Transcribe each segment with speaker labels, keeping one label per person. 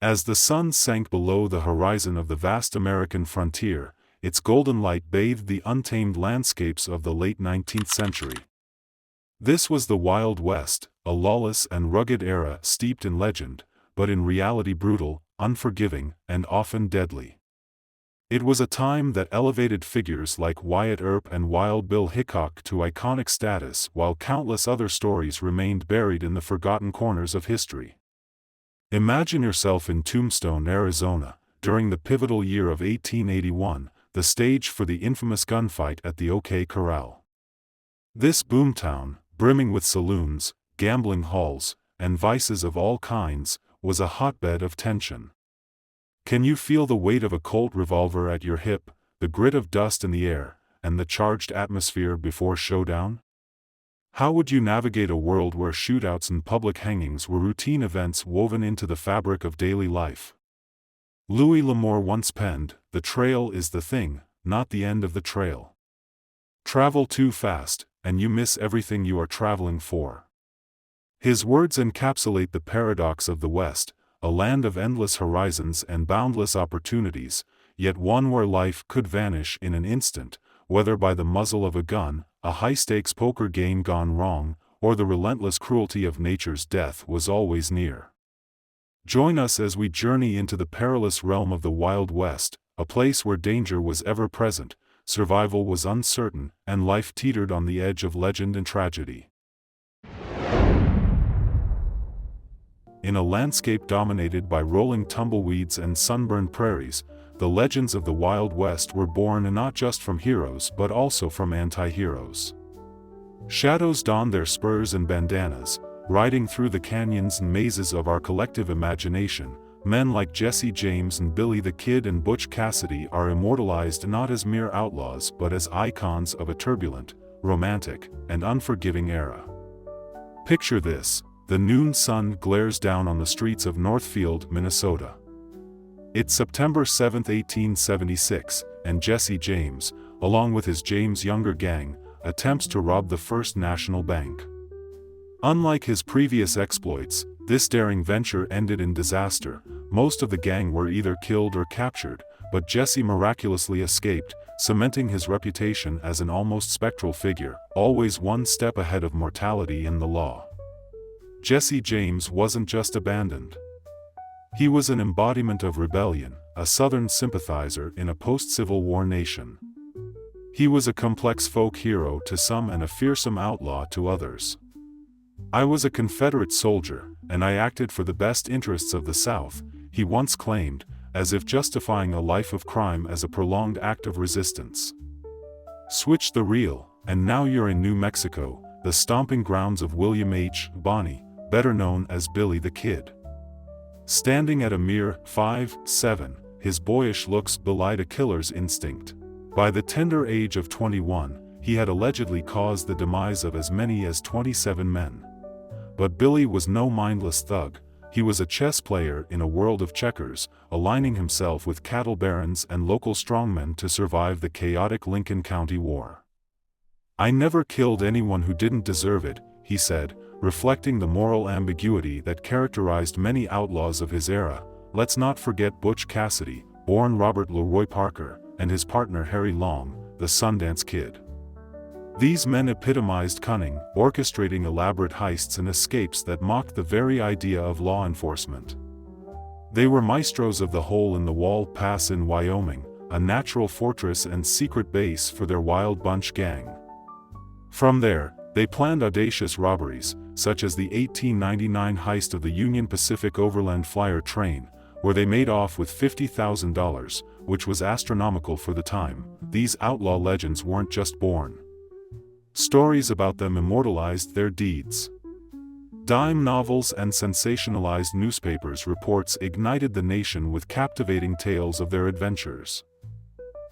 Speaker 1: As the sun sank below the horizon of the vast American frontier, its golden light bathed the untamed landscapes of the late 19th century. This was the Wild West, a lawless and rugged era steeped in legend, but in reality brutal, unforgiving, and often deadly. It was a time that elevated figures like Wyatt Earp and Wild Bill Hickok to iconic status while countless other stories remained buried in the forgotten corners of history. Imagine yourself in Tombstone, Arizona, during the pivotal year of 1881, the stage for the infamous gunfight at the OK Corral. This boomtown, brimming with saloons, gambling halls, and vices of all kinds, was a hotbed of tension. Can you feel the weight of a Colt revolver at your hip, the grit of dust in the air, and the charged atmosphere before showdown? How would you navigate a world where shootouts and public hangings were routine events woven into the fabric of daily life? Louis L'Amour once penned, "The trail is the thing, not the end of the trail." Travel too fast, and you miss everything you are traveling for. His words encapsulate the paradox of the West, a land of endless horizons and boundless opportunities, yet one where life could vanish in an instant, whether by the muzzle of a gun, a high-stakes poker game gone wrong, or the relentless cruelty of nature's death was always near. Join us as we journey into the perilous realm of the Wild West, a place where danger was ever present, survival was uncertain, and life teetered on the edge of legend and tragedy. In a landscape dominated by rolling tumbleweeds and sunburned prairies, the legends of the Wild West were born not just from heroes but also from anti-heroes. Shadows donned their spurs and bandanas, riding through the canyons and mazes of our collective imagination. Men like Jesse James and Billy the Kid and Butch Cassidy are immortalized not as mere outlaws but as icons of a turbulent, romantic, and unforgiving era. Picture this: the noon sun glares down on the streets of Northfield, Minnesota. It's September 7, 1876, and Jesse James, along with his James Younger gang, attempts to rob the First National Bank. Unlike his previous exploits, this daring venture ended in disaster. Most of the gang were either killed or captured, but Jesse miraculously escaped, cementing his reputation as an almost spectral figure, always one step ahead of mortality and the law. Jesse James wasn't just abandoned. He was an embodiment of rebellion, a Southern sympathizer in a post-Civil War nation. He was a complex folk hero to some and a fearsome outlaw to others. "I was a Confederate soldier, and I acted for the best interests of the South," he once claimed, as if justifying a life of crime as a prolonged act of resistance. Switch the reel, and now you're in New Mexico, the stomping grounds of William H. Bonney, better known as Billy the Kid. Standing at a mere 5'7", his boyish looks belied a killer's instinct. By the tender age of 21, he had allegedly caused the demise of as many as 27 men. But Billy was no mindless thug. He was a chess player in a world of checkers, aligning himself with cattle barons and local strongmen to survive the chaotic Lincoln County War. "I never killed anyone who didn't deserve it," he said, reflecting the moral ambiguity that characterized many outlaws of his era. Let's not forget Butch Cassidy, born Robert Leroy Parker, and his partner Harry Long, the Sundance Kid. These men epitomized cunning, orchestrating elaborate heists and escapes that mocked the very idea of law enforcement. They were maestros of the hole-in-the-wall pass in Wyoming, a natural fortress and secret base for their Wild Bunch gang. From there, they planned audacious robberies, such as the 1899 heist of the Union Pacific Overland Flyer train, where they made off with $50,000, which was astronomical for the time. These outlaw legends weren't just born. Stories about them immortalized their deeds. Dime novels and sensationalized newspapers reports ignited the nation with captivating tales of their adventures.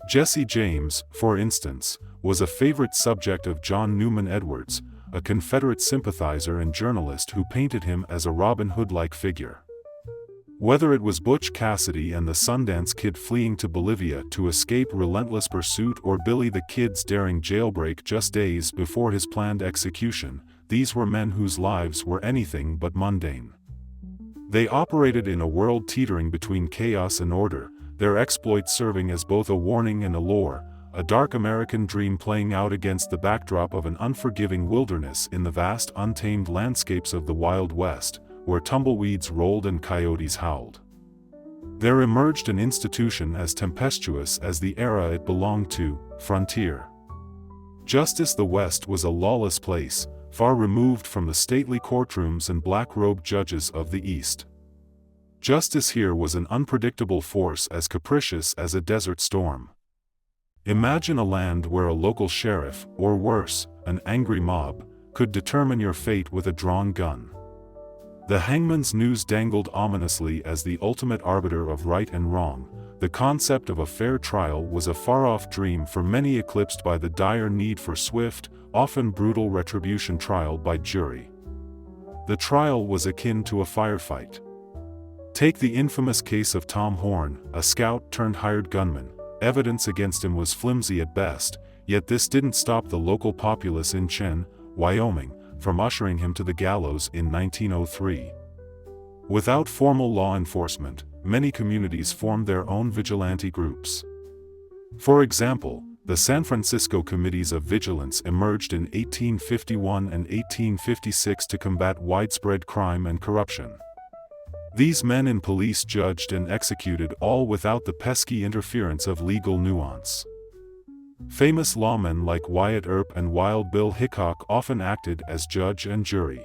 Speaker 1: Jesse James, for instance, was a favorite subject of John Newman Edwards, a Confederate sympathizer and journalist who painted him as a Robin Hood-like figure. Whether it was Butch Cassidy and the Sundance Kid fleeing to Bolivia to escape relentless pursuit or Billy the Kid's daring jailbreak just days before his planned execution, these were men whose lives were anything but mundane. They operated in a world teetering between chaos and order, their exploits serving as both a warning and a lure, a dark American dream playing out against the backdrop of an unforgiving wilderness in the vast untamed landscapes of the Wild West, where tumbleweeds rolled and coyotes howled. There emerged an institution as tempestuous as the era it belonged to, frontier. Justice the West was a lawless place, far removed from the stately courtrooms and black-robed judges of the East. Justice here was an unpredictable force as capricious as a desert storm. Imagine a land where a local sheriff, or worse, an angry mob, could determine your fate with a drawn gun. The hangman's noose dangled ominously as the ultimate arbiter of right and wrong. The concept of a fair trial was a far-off dream for many, eclipsed by the dire need for swift, often brutal retribution trial by jury. The trial was akin to a firefight. Take the infamous case of Tom Horn, a scout turned hired gunman. Evidence against him was flimsy at best, yet this didn't stop the local populace in Chen, Wyoming, from ushering him to the gallows in 1903. Without formal law enforcement, many communities formed their own vigilante groups. For example, the San Francisco Committees of Vigilance emerged in 1851 and 1856 to combat widespread crime and corruption. These men in police judged and executed, all without the pesky interference of legal nuance. Famous lawmen like Wyatt Earp and Wild Bill Hickok often acted as judge and jury.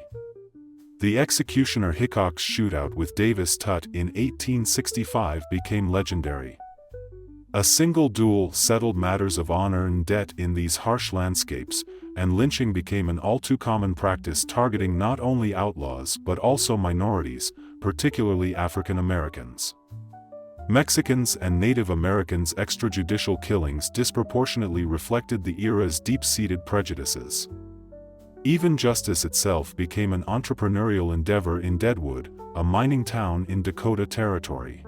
Speaker 1: The executioner Hickok's shootout with Davis Tutt in 1865 became legendary. A single duel settled matters of honor and debt in these harsh landscapes, and lynching became an all-too-common practice targeting not only outlaws but also minorities, particularly African Americans. Mexicans and Native Americans' extrajudicial killings disproportionately reflected the era's deep-seated prejudices. Even justice itself became an entrepreneurial endeavor in Deadwood, a mining town in Dakota Territory.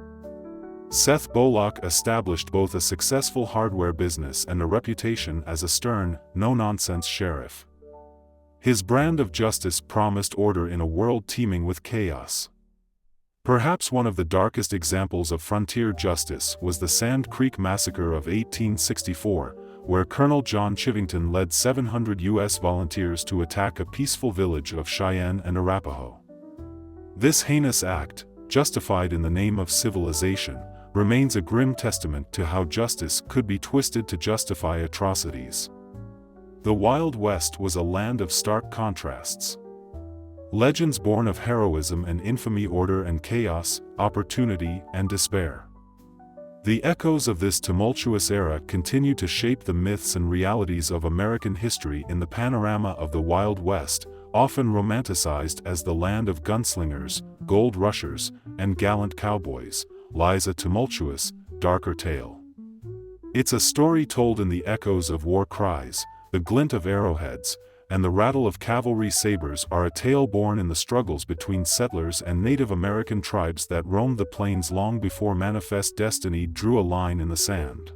Speaker 1: Seth Bullock established both a successful hardware business and a reputation as a stern, no-nonsense sheriff. His brand of justice promised order in a world teeming with chaos. Perhaps one of the darkest examples of frontier justice was the Sand Creek Massacre of 1864, where Colonel John Chivington led 700 U.S. volunteers to attack a peaceful village of Cheyenne and Arapaho. This heinous act, justified in the name of civilization, remains a grim testament to how justice could be twisted to justify atrocities. The Wild West was a land of stark contrasts. Legends born of heroism and infamy, order and chaos, opportunity and despair. The echoes of this tumultuous era continue to shape the myths and realities of American history in the panorama of the Wild West, often romanticized as the land of gunslingers, gold rushers, and gallant cowboys, lies a tumultuous, darker tale. It's a story told in the echoes of war cries, the glint of arrowheads, and the rattle of cavalry sabers, are a tale born in the struggles between settlers and Native American tribes that roamed the plains long before manifest destiny drew a line in the sand.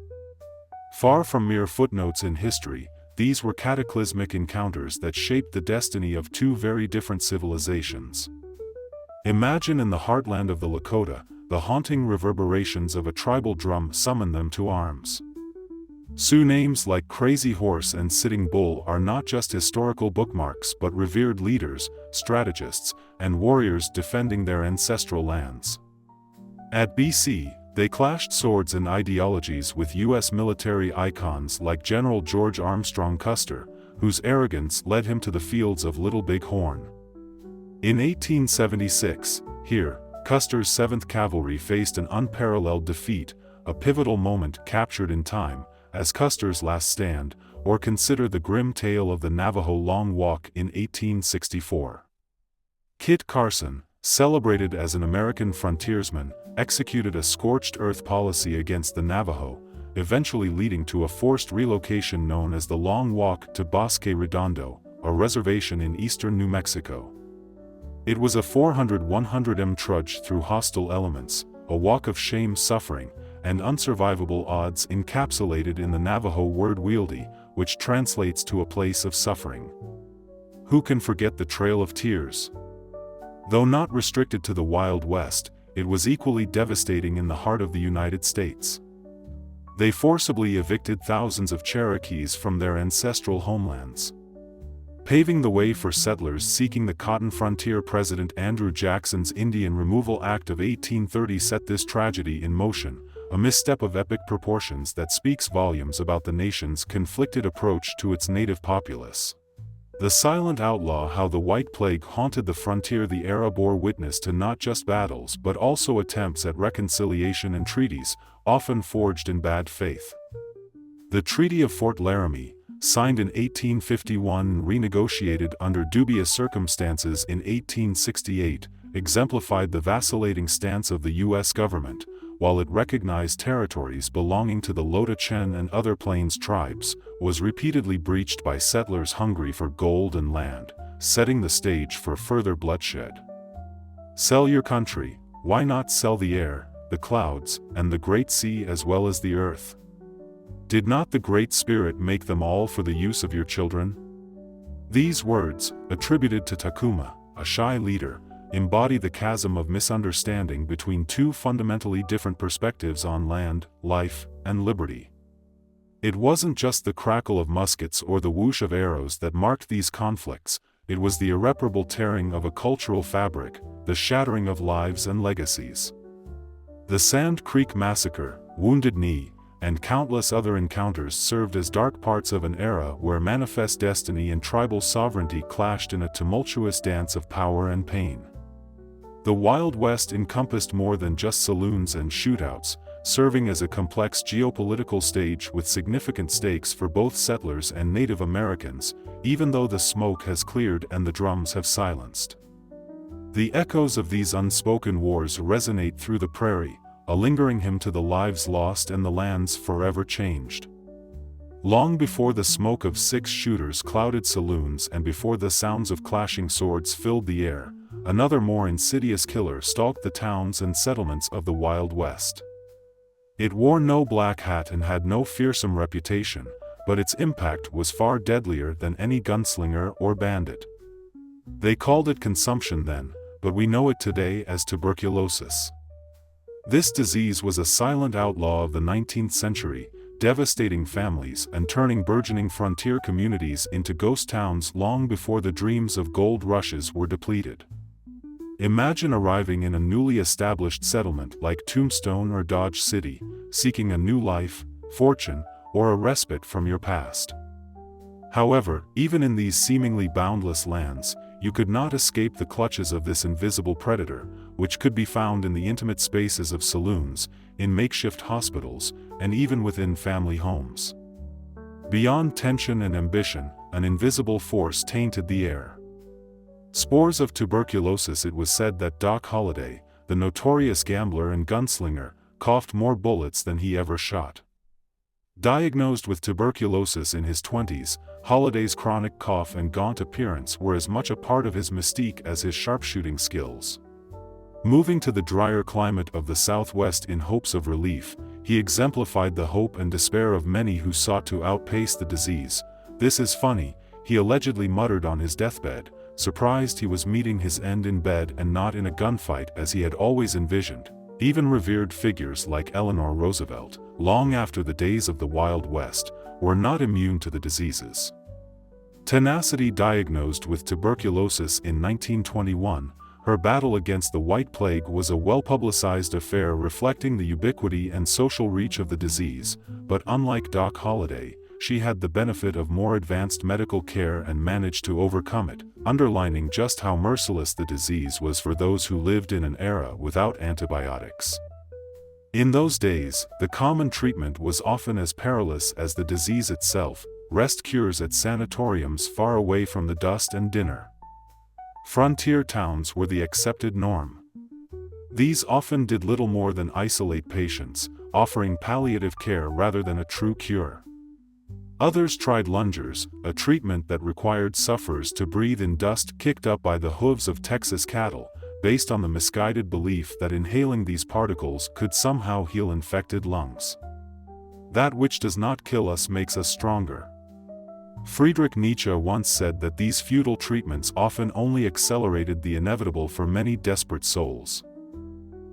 Speaker 1: Far from mere footnotes in history, these were cataclysmic encounters that shaped the destiny of two very different civilizations. Imagine in the heartland of the Lakota, the haunting reverberations of a tribal drum summon them to arms. Sioux names like Crazy Horse and Sitting Bull are not just historical bookmarks but revered leaders, strategists, and warriors defending their ancestral lands. At BC, they clashed swords and ideologies with U.S. military icons like General George Armstrong Custer, whose arrogance led him to the fields of Little Big Horn. In 1876, here, Custer's 7th Cavalry faced an unparalleled defeat, a pivotal moment captured in time, as Custer's last stand, or consider the grim tale of the Navajo Long Walk in 1864. Kit Carson, celebrated as an American frontiersman, executed a scorched earth policy against the Navajo, eventually leading to a forced relocation known as the Long Walk to Bosque Redondo, a reservation in eastern New Mexico. It was a 400-100 m trudge through hostile elements, a walk of shame, suffering, and unsurvivable odds encapsulated in the Navajo word wieldy, which translates to a place of suffering. Who can forget the Trail of Tears? Though not restricted to the Wild West, it was equally devastating in the heart of the United States. They forcibly evicted thousands of Cherokees from their ancestral homelands. Paving the way for settlers seeking the cotton frontier, President Andrew Jackson's Indian Removal Act of 1830 set this tragedy in motion, a misstep of epic proportions that speaks volumes about the nation's conflicted approach to its native populace. The silent outlaw, how the White Plague haunted the frontier. The era bore witness to not just battles but also attempts at reconciliation and treaties, often forged in bad faith. The Treaty of Fort Laramie, signed in 1851 and renegotiated under dubious circumstances in 1868, exemplified the vacillating stance of the U.S. government. While it recognized territories belonging to the Loda Chen and other Plains tribes, was repeatedly breached by settlers hungry for gold and land, setting the stage for further bloodshed. Sell your country, why not sell the air, the clouds, and the great sea as well as the earth? Did not the Great Spirit make them all for the use of your children? These words, attributed to Tacoma, a shy leader, embody the chasm of misunderstanding between two fundamentally different perspectives on land, life, and liberty. It wasn't just the crackle of muskets or the whoosh of arrows that marked these conflicts, it was the irreparable tearing of a cultural fabric, the shattering of lives and legacies. The Sand Creek Massacre, Wounded Knee, and countless other encounters served as dark parts of an era where manifest destiny and tribal sovereignty clashed in a tumultuous dance of power and pain. The Wild West encompassed more than just saloons and shootouts, serving as a complex geopolitical stage with significant stakes for both settlers and Native Americans, even though the smoke has cleared and the drums have silenced. The echoes of these unspoken wars resonate through the prairie, a lingering hymn to the lives lost and the lands forever changed. Long before the smoke of six-shooters clouded saloons and before the sounds of clashing swords filled the air, another more insidious killer stalked the towns and settlements of the Wild West. It wore no black hat and had no fearsome reputation, but its impact was far deadlier than any gunslinger or bandit. They called it consumption then, but we know it today as tuberculosis. This disease was a silent outlaw of the 19th century, devastating families and turning burgeoning frontier communities into ghost towns long before the dreams of gold rushes were depleted. Imagine arriving in a newly established settlement like Tombstone or Dodge City, seeking a new life, fortune, or a respite from your past. However, even in these seemingly boundless lands, you could not escape the clutches of this invisible predator, which could be found in the intimate spaces of saloons, in makeshift hospitals, and even within family homes. Beyond tension and ambition, an invisible force tainted the air. Spores of tuberculosis. It was said that Doc Holliday, the notorious gambler and gunslinger, coughed more bullets than he ever shot. Diagnosed with tuberculosis in his 20s, Holliday's chronic cough and gaunt appearance were as much a part of his mystique as his sharpshooting skills. Moving to the drier climate of the Southwest in hopes of relief, he exemplified the hope and despair of many who sought to outpace the disease. "This is funny," he allegedly muttered on his deathbed, surprised he was meeting his end in bed and not in a gunfight as he had always envisioned. Even revered figures like Eleanor Roosevelt, long after the days of the Wild West, were not immune to the diseases. Tenacity. Diagnosed with tuberculosis in 1921, her battle against the White Plague was a well-publicized affair reflecting the ubiquity and social reach of the disease, but unlike Doc Holliday, she had the benefit of more advanced medical care and managed to overcome it, underlining just how merciless the disease was for those who lived in an era without antibiotics. In those days, the common treatment was often as perilous as the disease itself: rest cures at sanatoriums far away from the dust and dinner. Frontier towns were the accepted norm. These often did little more than isolate patients, offering palliative care rather than a true cure. Others tried lungers, a treatment that required sufferers to breathe in dust kicked up by the hooves of Texas cattle, based on the misguided belief that inhaling these particles could somehow heal infected lungs. That which does not kill us makes us stronger. Friedrich Nietzsche once said that these futile treatments often only accelerated the inevitable for many desperate souls.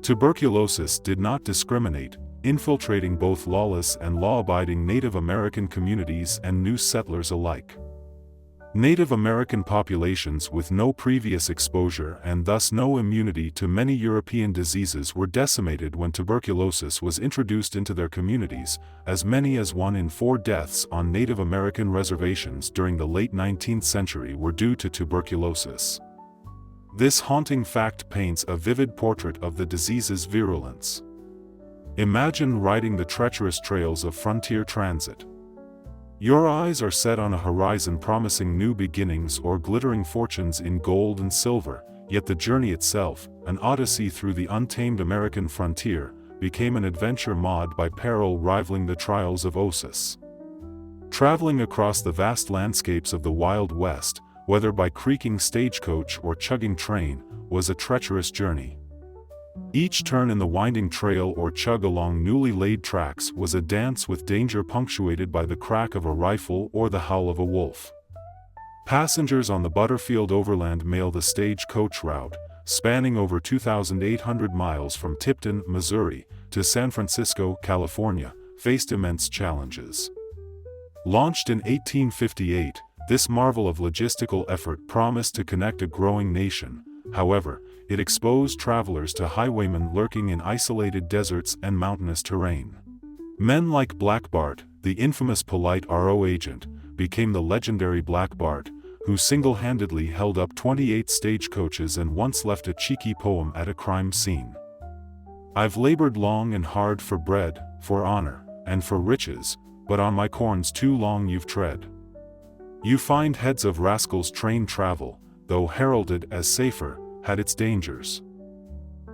Speaker 1: Tuberculosis did not discriminate, infiltrating both lawless and law-abiding Native American communities and new settlers alike. Native American populations with no previous exposure and thus no immunity to many European diseases were decimated when tuberculosis was introduced into their communities. As many as 1 in 4 deaths on Native American reservations during the late 19th century were due to tuberculosis. This haunting fact paints a vivid portrait of the disease's virulence. Imagine riding the treacherous trails of frontier transit. Your eyes are set on a horizon promising new beginnings or glittering fortunes in gold and silver, yet the journey itself, an odyssey through the untamed American frontier, became an adventure marred by peril rivaling the trials of Ossus. Traveling across the vast landscapes of the Wild West, whether by creaking stagecoach or chugging train, was a treacherous journey. Each turn in the winding trail or chug along newly laid tracks was a dance with danger punctuated by the crack of a rifle or the howl of a wolf. Passengers on the Butterfield Overland Mail, the stagecoach route, spanning over 2,800 miles from Tipton, Missouri, to San Francisco, California, faced immense challenges. Launched in 1858, this marvel of logistical effort promised to connect a growing nation. However, it exposed travelers to highwaymen lurking in isolated deserts and mountainous terrain. Men like Black Bart, the infamous polite RO agent, became the legendary Black Bart, who single-handedly held up 28 stagecoaches and once left a cheeky poem at a crime scene. "I've labored long and hard for bread, for honor, and for riches, but on my corns too long you've tread. You find heads of rascals train travel, though heralded as safer, had its dangers."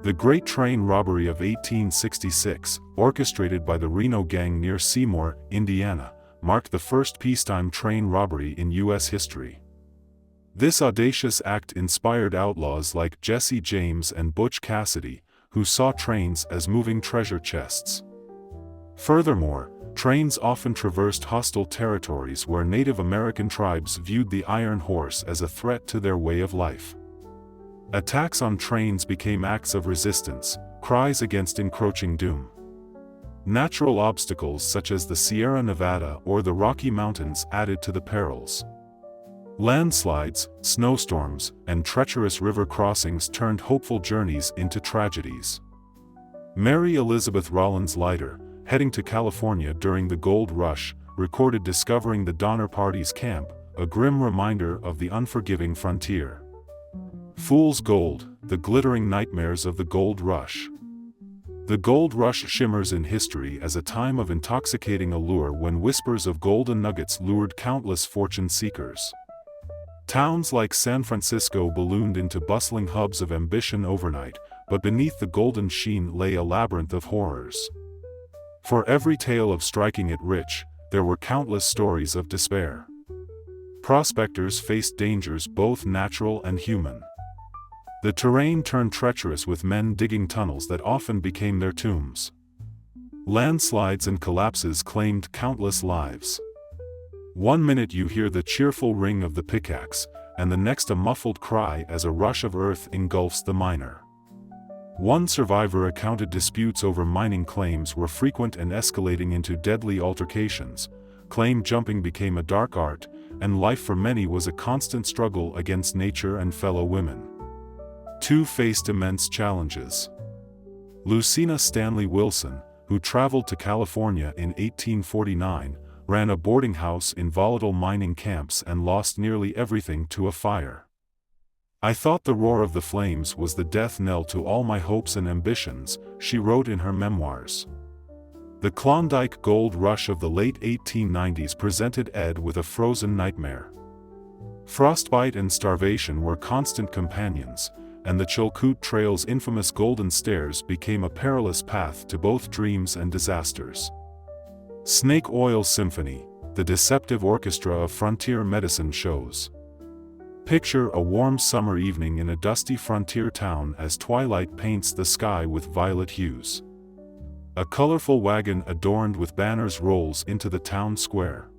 Speaker 1: The Great Train Robbery of 1866, orchestrated by the Reno Gang near Seymour, Indiana, marked the first peacetime train robbery in U.S. history. This audacious act inspired outlaws like Jesse James and Butch Cassidy, who saw trains as moving treasure chests. Furthermore, trains often traversed hostile territories where Native American tribes viewed the iron horse as a threat to their way of life. Attacks on trains became acts of resistance, cries against encroaching doom. Natural obstacles such as the Sierra Nevada or the Rocky Mountains added to the perils. Landslides, snowstorms, and treacherous river crossings turned hopeful journeys into tragedies. Mary Elizabeth Rollins Leiter, heading to California during the Gold Rush, recorded discovering the Donner Party's camp, a grim reminder of the unforgiving frontier. Fool's Gold, the glittering nightmares of the Gold Rush. The Gold Rush shimmers in history as a time of intoxicating allure when whispers of golden nuggets lured countless fortune seekers. Towns like San Francisco ballooned into bustling hubs of ambition overnight, but beneath the golden sheen lay a labyrinth of horrors. For every tale of striking it rich, there were countless stories of despair. Prospectors faced dangers both natural and human. The terrain turned treacherous with men digging tunnels that often became their tombs. Landslides and collapses claimed countless lives. One minute you hear the cheerful ring of the pickaxe, and the next a muffled cry as a rush of earth engulfs the miner. One survivor recounted disputes over mining claims were frequent and escalating into deadly altercations. Claim jumping became a dark art, and life for many was a constant struggle against nature and fellow women. Two faced immense challenges. Lucina Stanley Wilson, who traveled to California in 1849, ran a boarding house in volatile mining camps and lost nearly everything to a fire. "I thought the roar of the flames was the death knell to all my hopes and ambitions," she wrote in her memoirs. The Klondike Gold Rush of the late 1890s presented Ed with a frozen nightmare. Frostbite and starvation were constant companions, and the Chilkoot Trail's infamous Golden Stairs became a perilous path to both dreams and disasters. Snake Oil Symphony, the deceptive orchestra of frontier medicine shows. Picture a warm summer evening in a dusty frontier town as twilight paints the sky with violet hues. A colorful wagon adorned with banners rolls into the town square.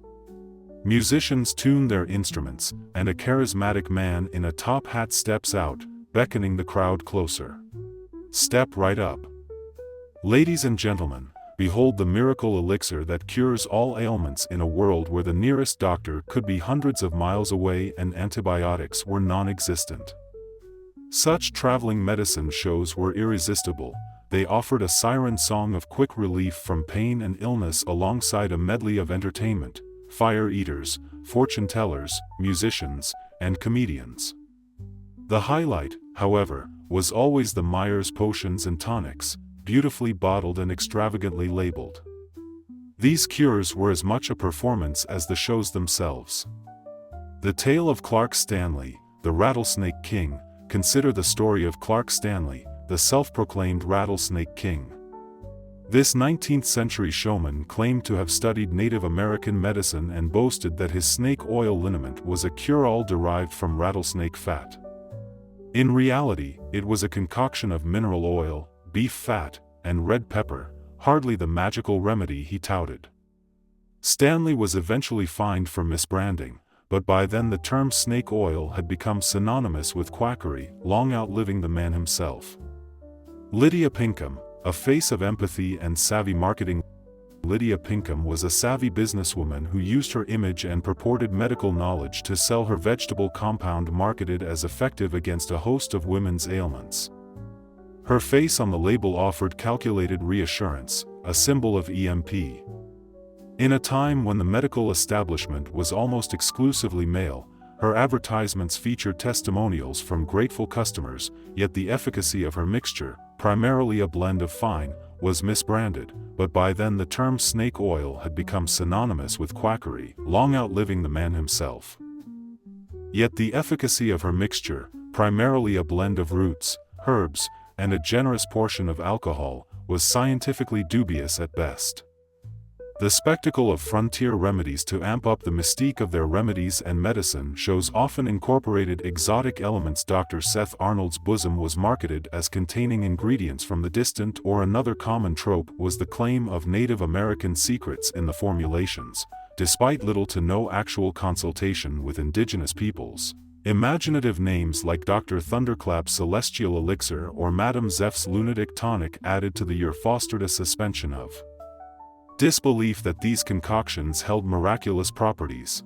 Speaker 1: Musicians tune their instruments, and a charismatic man in a top hat steps out, beckoning the crowd closer. Step right up. Ladies and gentlemen, behold the miracle elixir that cures all ailments in a world where the nearest doctor could be hundreds of miles away and antibiotics were non-existent. Such traveling medicine shows were irresistible. They offered a siren song of quick relief from pain and illness alongside a medley of entertainment: fire eaters, fortune tellers, musicians, and comedians. The highlight, however, was always the Myers potions and tonics, beautifully bottled and extravagantly labeled. These cures were as much a performance as the shows themselves. The tale of Clark Stanley, the Rattlesnake King. Consider the story of Clark Stanley, the self-proclaimed Rattlesnake King. This 19th-century showman claimed to have studied Native American medicine and boasted that his snake oil liniment was a cure-all derived from rattlesnake fat. In reality, it was a concoction of mineral oil, beef fat, and red pepper, hardly the magical remedy he touted. Stanley was eventually fined for misbranding, but by then the term snake oil had become synonymous with quackery, long outliving the man himself. Lydia Pinkham, a face of empathy and savvy marketing. Lydia Pinkham was a savvy businesswoman who used her image and purported medical knowledge to sell her vegetable compound marketed as effective against a host of women's ailments. Her face on the label offered calculated reassurance, a symbol of EMP. In a time when the medical establishment was almost exclusively male, her advertisements featured testimonials from grateful customers, yet the efficacy of her mixture, primarily a blend of fine, was misbranded, but by then the term snake oil had become synonymous with quackery, long outliving the man himself. Yet the efficacy of her mixture, primarily a blend of roots, herbs, and a generous portion of alcohol, was scientifically dubious at best. The spectacle of frontier remedies to amp up the mystique of their remedies and medicine shows often incorporated exotic elements. Dr. Seth Arnold's bosom was marketed as containing ingredients from the distant, or another common trope was the claim of Native American secrets in the formulations, despite little to no actual consultation with indigenous peoples. Imaginative names like Dr. Thunderclap's Celestial Elixir or Madame Zeph's Lunatic Tonic added to the year fostered a suspension of disbelief that these concoctions held miraculous properties.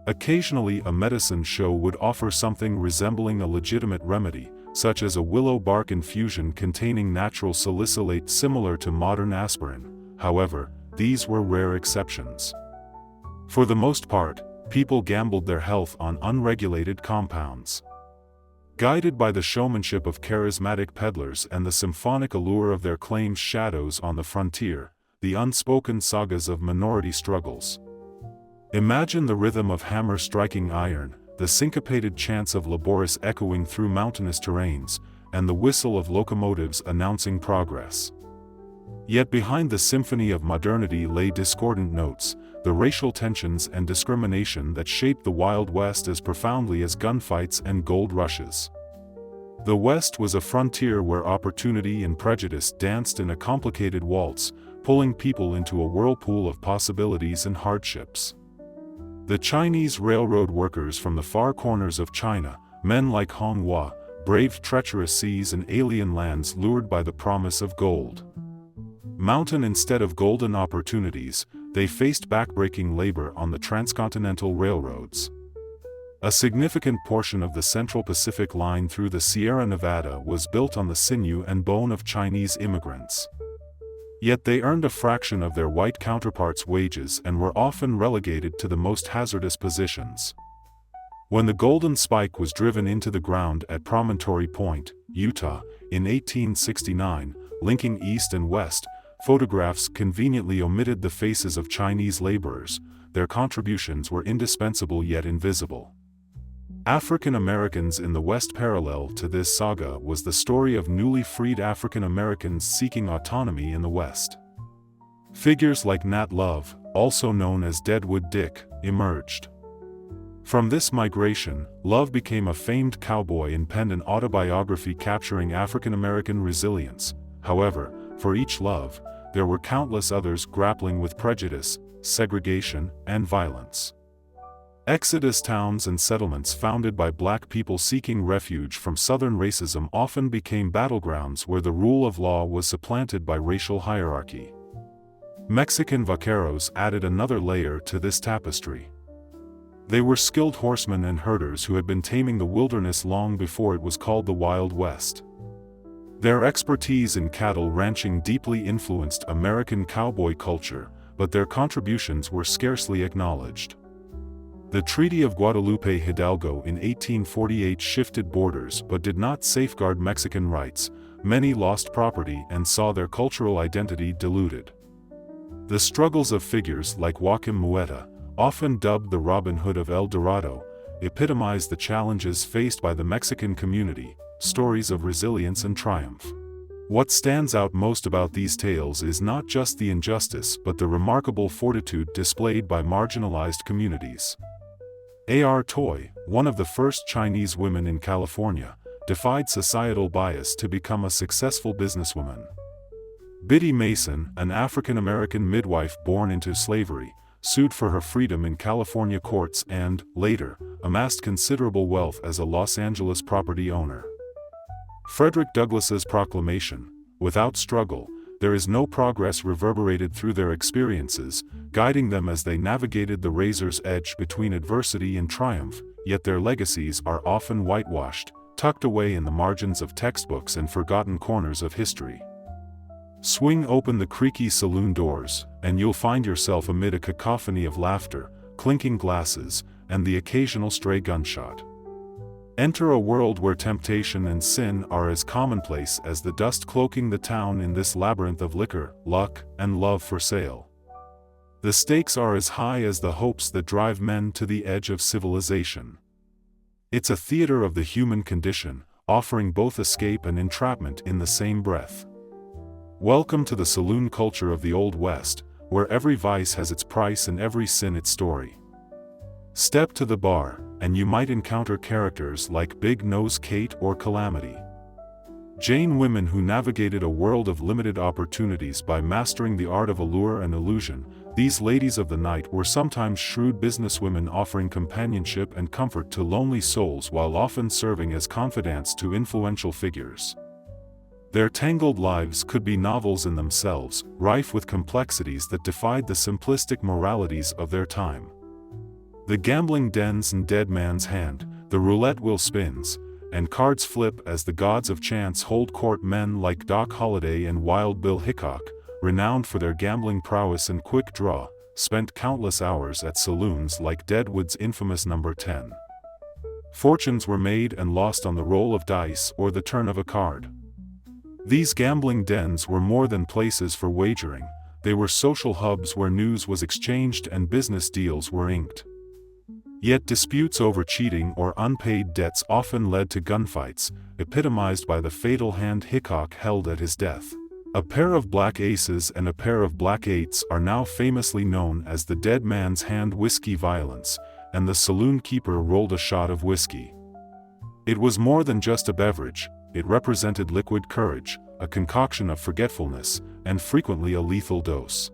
Speaker 1: Occasionally a medicine show would offer something resembling a legitimate remedy, such as a willow bark infusion containing natural salicylate similar to modern aspirin. However, these were rare exceptions. For the most part, people gambled their health on unregulated compounds. Guided by the showmanship of charismatic peddlers and the symphonic allure of their claimed shadows on the frontier, the unspoken sagas of minority struggles. Imagine the rhythm of hammer striking iron, the syncopated chants of laborious echoing through mountainous terrains, and the whistle of locomotives announcing progress. Yet behind the symphony of modernity lay discordant notes, the racial tensions and discrimination that shaped the Wild West as profoundly as gunfights and gold rushes. The West was a frontier where opportunity and prejudice danced in a complicated waltz, pulling people into a whirlpool of possibilities and hardships. The Chinese railroad workers from the far corners of China, men like Hong Hua, braved treacherous seas and alien lands lured by the promise of gold. Mountain instead of golden opportunities, they faced backbreaking labor on the transcontinental railroads. A significant portion of the Central Pacific Line through the Sierra Nevada was built on the sinew and bone of Chinese immigrants. Yet they earned a fraction of their white counterparts' wages and were often relegated to the most hazardous positions. When the Golden Spike was driven into the ground at Promontory Point, Utah, in 1869, linking East and West, photographs conveniently omitted the faces of Chinese laborers. Their contributions were indispensable yet invisible. African Americans in the West. Parallel to this saga was the story of newly freed African Americans seeking autonomy in the West. Figures like Nat Love, also known as Deadwood Dick, emerged. From this migration, Love became a famed cowboy and penned an autobiography capturing African American resilience. However, for each Love, there were countless others grappling with prejudice, segregation, and violence. Exodus towns and settlements founded by black people seeking refuge from Southern racism often became battlegrounds where the rule of law was supplanted by racial hierarchy. Mexican vaqueros added another layer to this tapestry. They were skilled horsemen and herders who had been taming the wilderness long before it was called the Wild West. Their expertise in cattle ranching deeply influenced American cowboy culture, but their contributions were scarcely acknowledged. The Treaty of Guadalupe Hidalgo in 1848 shifted borders but did not safeguard Mexican rights. Many lost property and saw their cultural identity diluted. The struggles of figures like Joaquim Muetta, often dubbed the Robin Hood of El Dorado, epitomize the challenges faced by the Mexican community, stories of resilience and triumph. What stands out most about these tales is not just the injustice but the remarkable fortitude displayed by marginalized communities. A.R. Toy, one of the first Chinese women in California, defied societal bias to become a successful businesswoman. Biddy Mason, an African-American midwife born into slavery, sued for her freedom in California courts and, later, amassed considerable wealth as a Los Angeles property owner. Frederick Douglass's proclamation, "Without struggle, there is no progress," reverberated through their experiences, guiding them as they navigated the razor's edge between adversity and triumph, yet their legacies are often whitewashed, tucked away in the margins of textbooks and forgotten corners of history. Swing open the creaky saloon doors, and you'll find yourself amid a cacophony of laughter, clinking glasses, and the occasional stray gunshot. Enter a world where temptation and sin are as commonplace as the dust cloaking the town in this labyrinth of liquor, luck, and love for sale. The stakes are as high as the hopes that drive men to the edge of civilization. It's a theater of the human condition, offering both escape and entrapment in the same breath. Welcome to the saloon culture of the Old West, where every vice has its price and every sin its story. Step to the bar, and you might encounter characters like Big Nose Kate or Calamity Jane, women who navigated a world of limited opportunities by mastering the art of allure and illusion. These ladies of the night were sometimes shrewd businesswomen offering companionship and comfort to lonely souls while often serving as confidants to influential figures. Their tangled lives could be novels in themselves, rife with complexities that defied the simplistic moralities of their time. The gambling dens and dead man's hand, the roulette wheel spins, and cards flip as the gods of chance hold court. Men like Doc Holliday and Wild Bill Hickok, renowned for their gambling prowess and quick draw, spent countless hours at saloons like Deadwood's infamous Number 10. Fortunes were made and lost on the roll of dice or the turn of a card. These gambling dens were more than places for wagering, they were social hubs where news was exchanged and business deals were inked. Yet disputes over cheating or unpaid debts often led to gunfights, epitomized by the fatal hand Hickok held at his death. A pair of black aces and a pair of black eights are now famously known as the dead man's hand whiskey violence, and the saloon keeper rolled a shot of whiskey. It was more than just a beverage, it represented liquid courage, a concoction of forgetfulness, and frequently a lethal dose.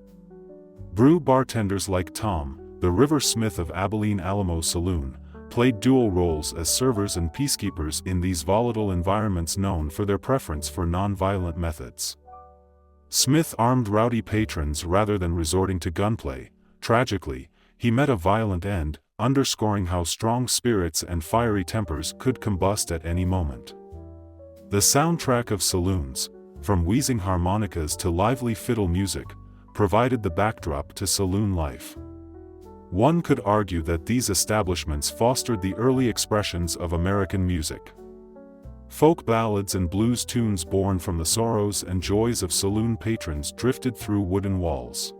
Speaker 1: Brew bartenders like Tom, the River Smith of Abilene Alamo Saloon, played dual roles as servers and peacekeepers in these volatile environments known for their preference for non-violent methods. Smith armed rowdy patrons rather than resorting to gunplay. Tragically, he met a violent end, underscoring how strong spirits and fiery tempers could combust at any moment. The soundtrack of saloons, from wheezing harmonicas to lively fiddle music, provided the backdrop to saloon life. One could argue that these establishments fostered the early expressions of American music. Folk ballads and blues tunes born from the sorrows and joys of saloon patrons drifted through wooden walls.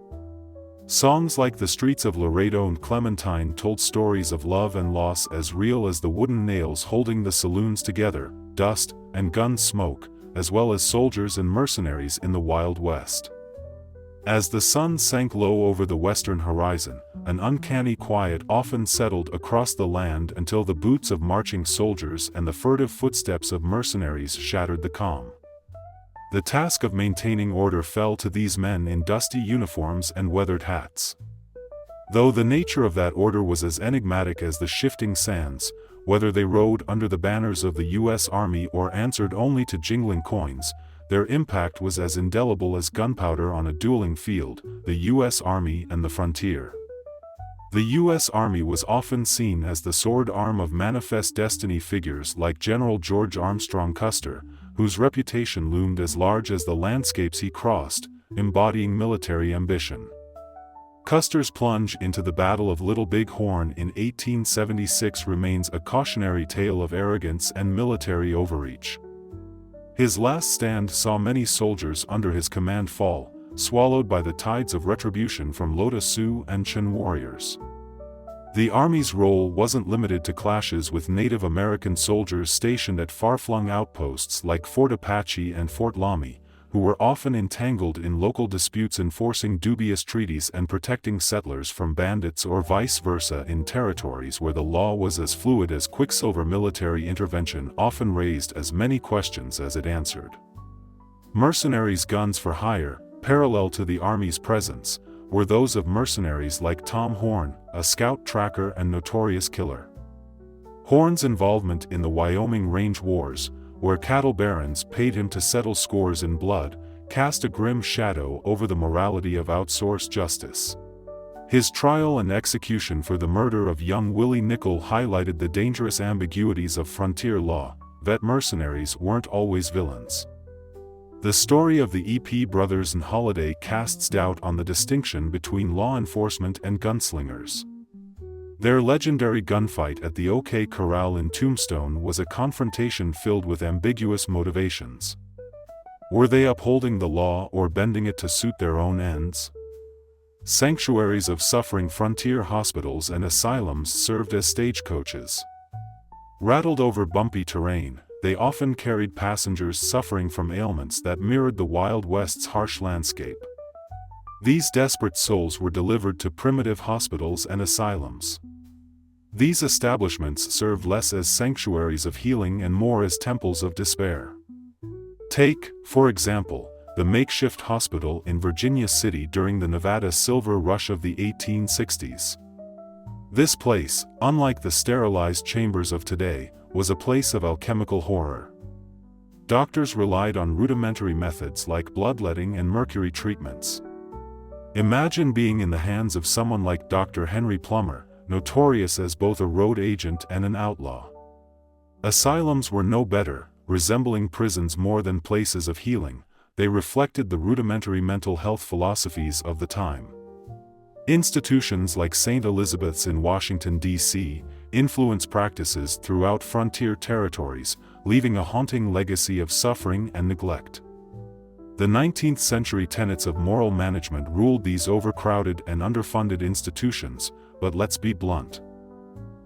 Speaker 1: Songs like The Streets of Laredo and Clementine told stories of love and loss as real as the wooden nails holding the saloons together, dust and gun smoke, as well as soldiers and mercenaries in the Wild West. As the sun sank low over the western horizon, an uncanny quiet often settled across the land until the boots of marching soldiers and the furtive footsteps of mercenaries shattered the calm. The task of maintaining order fell to these men in dusty uniforms and weathered hats. Though the nature of that order was as enigmatic as the shifting sands, whether they rode under the banners of the U.S. Army or answered only to jingling coins, their impact was as indelible as gunpowder on a dueling field, the U.S. Army and the frontier. The U.S. Army was often seen as the sword arm of manifest destiny figures like General George Armstrong Custer, whose reputation loomed as large as the landscapes he crossed, embodying military ambition. Custer's plunge into the Battle of Little Big Horn in 1876 remains a cautionary tale of arrogance and military overreach. His last stand saw many soldiers under his command fall, swallowed by the tides of retribution from Lhoda Sioux and Chen warriors. The Army's role wasn't limited to clashes with Native American soldiers stationed at far-flung outposts like Fort Apache and Fort Laramie, who were often entangled in local disputes enforcing dubious treaties and protecting settlers from bandits or vice versa in territories where the law was as fluid as quicksilver. Military intervention often raised as many questions as it answered. Mercenaries' guns for hire, parallel to the Army's presence, were those of mercenaries like Tom Horn, a scout tracker and notorious killer. Horn's involvement in the Wyoming Range Wars, where cattle barons paid him to settle scores in blood, cast a grim shadow over the morality of outsourced justice. His trial and execution for the murder of young Willie Nickel highlighted the dangerous ambiguities of frontier law. Vet mercenaries weren't always villains. The story of the EP brothers and Holiday casts doubt on the distinction between law enforcement and gunslingers. Their legendary gunfight at the OK Corral in Tombstone was a confrontation filled with ambiguous motivations. Were they upholding the law or bending it to suit their own ends? Sanctuaries of suffering frontier hospitals and asylums served as stagecoaches. Rattled over bumpy terrain, they often carried passengers suffering from ailments that mirrored the Wild West's harsh landscape. These desperate souls were delivered to primitive hospitals and asylums. These establishments served less as sanctuaries of healing and more as temples of despair. Take, for example, the makeshift hospital in Virginia City during the Nevada Silver Rush of the 1860s. This place, unlike the sterilized chambers of today, was a place of alchemical horror. Doctors relied on rudimentary methods like bloodletting and mercury treatments. Imagine being in the hands of someone like Dr. Henry Plummer, notorious as both a road agent and an outlaw. Asylums were no better, resembling prisons more than places of healing. They reflected the rudimentary mental health philosophies of the time. Institutions like St. Elizabeth's in Washington, D.C., influenced practices throughout frontier territories, leaving a haunting legacy of suffering and neglect. The 19th century tenets of moral management ruled these overcrowded and underfunded institutions, but let's be blunt.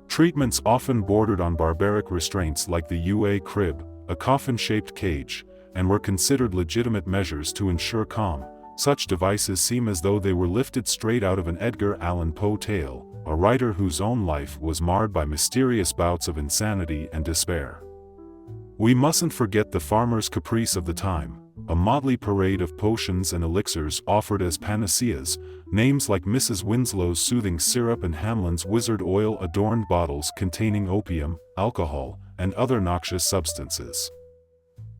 Speaker 1: Treatments often bordered on barbaric restraints like the UA crib, a coffin-shaped cage, and were considered legitimate measures to ensure calm. Such devices seem as though they were lifted straight out of an Edgar Allan Poe tale, a writer whose own life was marred by mysterious bouts of insanity and despair. We mustn't forget the farmer's caprice of the time, a motley parade of potions and elixirs offered as panaceas. Names like Mrs. Winslow's soothing syrup and Hamlin's wizard oil adorned bottles containing opium, alcohol, and other noxious substances.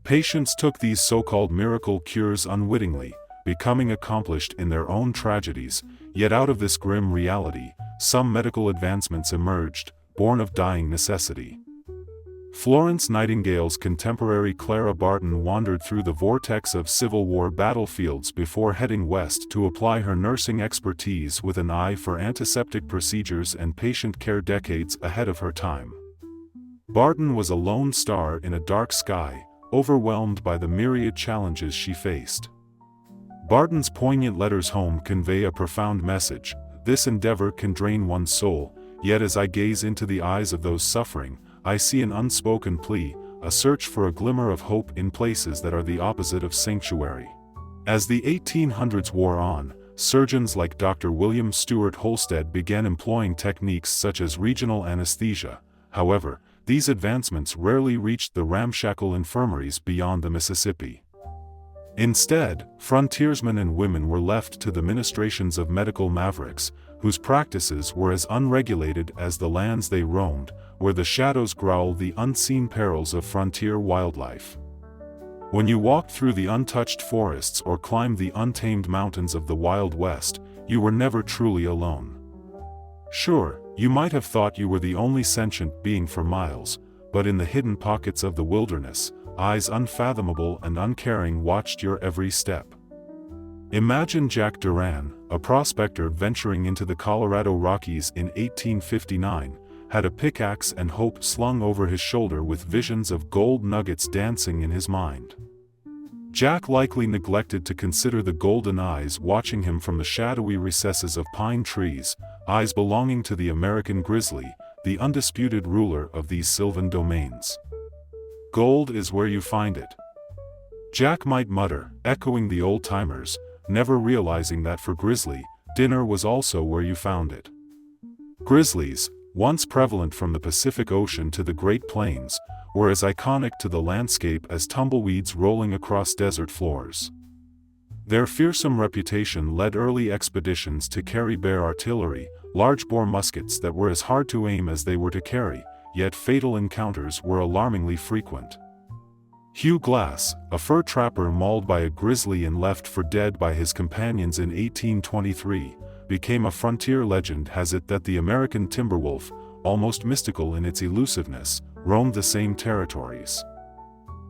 Speaker 1: Patients took these so-called miracle cures unwittingly, becoming accomplished in their own tragedies. Yet out of this grim reality, some medical advancements emerged, born of dying necessity. Florence Nightingale's contemporary Clara Barton wandered through the vortex of Civil War battlefields before heading west to apply her nursing expertise with an eye for antiseptic procedures and patient care, decades ahead of her time. Barton was a lone star in a dark sky, overwhelmed by the myriad challenges she faced. Barton's poignant letters home convey a profound message: this endeavor can drain one's soul, yet as I gaze into the eyes of those suffering, I see an unspoken plea, a search for a glimmer of hope in places that are the opposite of sanctuary. As the 1800s wore on, surgeons like Dr. William Stewart Holstead began employing techniques such as regional anesthesia. However, these advancements rarely reached the ramshackle infirmaries beyond the Mississippi. Instead, frontiersmen and women were left to the ministrations of medical mavericks, whose practices were as unregulated as the lands they roamed, where the shadows growl the unseen perils of frontier wildlife. When you walked through the untouched forests or climbed the untamed mountains of the Wild West, you were never truly alone. Sure, you might have thought you were the only sentient being for miles, but in the hidden pockets of the wilderness, eyes unfathomable and uncaring watched your every step. Imagine Jack Duran, a prospector venturing into the Colorado Rockies in 1859, had a pickaxe and hope slung over his shoulder with visions of gold nuggets dancing in his mind. Jack likely neglected to consider the golden eyes watching him from the shadowy recesses of pine trees, eyes belonging to the American grizzly, the undisputed ruler of these sylvan domains. Gold is where you find it. Jack might mutter, echoing the old-timers, never realizing that for Grizzly, dinner was also where you found it. Grizzlies, once prevalent from the Pacific Ocean to the Great Plains, were as iconic to the landscape as tumbleweeds rolling across desert floors. Their fearsome reputation led early expeditions to carry bear artillery, large-bore muskets that were as hard to aim as they were to carry, yet fatal encounters were alarmingly frequent. Hugh Glass, a fur trapper mauled by a grizzly and left for dead by his companions in 1823, became a frontier legend. Has it that the American timberwolf, almost mystical in its elusiveness, roamed the same territories.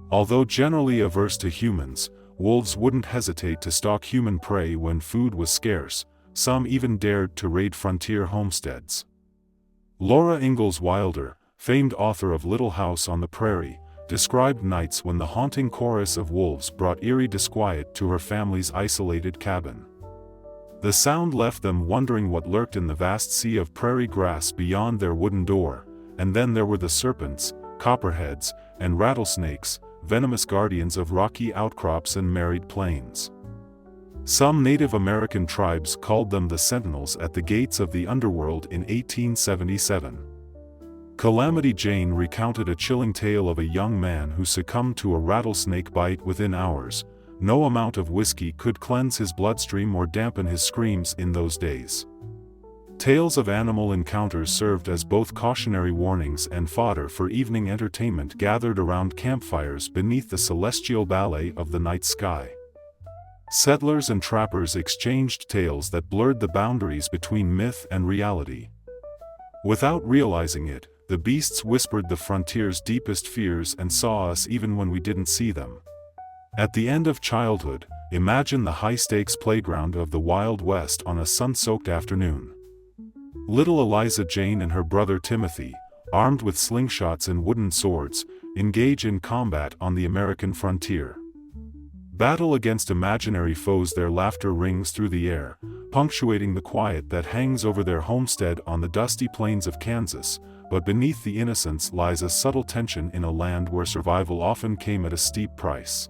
Speaker 1: Although generally averse to humans, wolves wouldn't hesitate to stalk human prey when food was scarce. Some even dared to raid frontier homesteads. Laura Ingalls Wilder, famed author of Little House on the Prairie, described nights when the haunting chorus of wolves brought eerie disquiet to her family's isolated cabin. The sound left them wondering what lurked in the vast sea of prairie grass beyond their wooden door, and then there were the serpents, copperheads, and rattlesnakes, venomous guardians of rocky outcrops and marid plains. Some Native American tribes called them the Sentinels at the gates of the underworld in 1877. Calamity Jane recounted a chilling tale of a young man who succumbed to a rattlesnake bite within hours. No amount of whiskey could cleanse his bloodstream or dampen his screams in those days. Tales of animal encounters served as both cautionary warnings and fodder for evening entertainment gathered around campfires beneath the celestial ballet of the night sky. Settlers and trappers exchanged tales that blurred the boundaries between myth and reality. Without realizing it, the beasts whispered the frontier's deepest fears and saw us even when we didn't see them. At the end of childhood, imagine the high-stakes playground of the Wild West on a sun-soaked afternoon. Little Eliza Jane and her brother Timothy, armed with slingshots and wooden swords, engage in combat on the American frontier. Battle against imaginary foes. Their laughter rings through the air, punctuating the quiet that hangs over their homestead on the dusty plains of Kansas, but beneath the innocence lies a subtle tension in a land where survival often came at a steep price.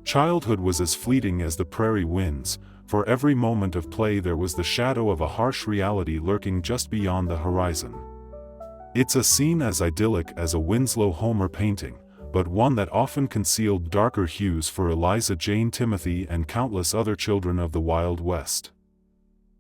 Speaker 1: Childhood was as fleeting as the prairie winds. For every moment of play there was the shadow of a harsh reality lurking just beyond the horizon. It's a scene as idyllic as a Winslow Homer painting, but one that often concealed darker hues for Eliza Jane, Timothy, and countless other children of the Wild West.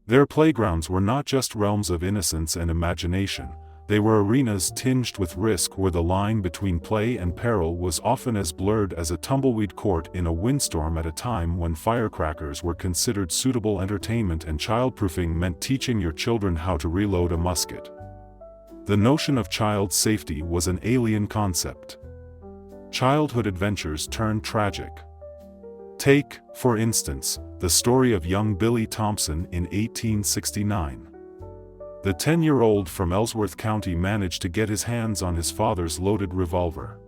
Speaker 1: Their playgrounds were not just realms of innocence and imagination, they were arenas tinged with risk where the line between play and peril was often as blurred as a tumbleweed court in a windstorm at a time when firecrackers were considered suitable entertainment and childproofing meant teaching your children how to reload a musket. The notion of child safety was an alien concept. Childhood adventures turned tragic. Take, for instance, the story of young Billy Thompson in 1869. The 10-year-old from Ellsworth County managed to get his hands on his father's loaded revolver.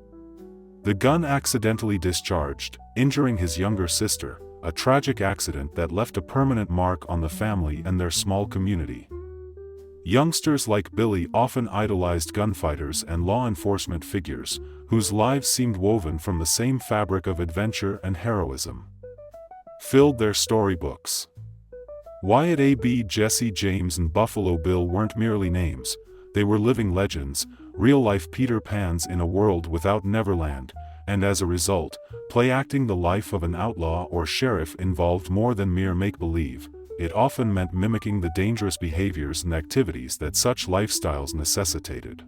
Speaker 1: The gun accidentally discharged, injuring his younger sister, a tragic accident that left a permanent mark on the family and their small community. Youngsters like Billy often idolized gunfighters and law enforcement figures, whose lives seemed woven from the same fabric of adventure and heroism. Filled their storybooks. Wyatt A.B. Jesse James and Buffalo Bill weren't merely names, they were living legends, real-life Peter Pans in a world without Neverland, and as a result, play acting the life of an outlaw or sheriff involved more than mere make-believe. It often meant mimicking the dangerous behaviors and activities that such lifestyles necessitated.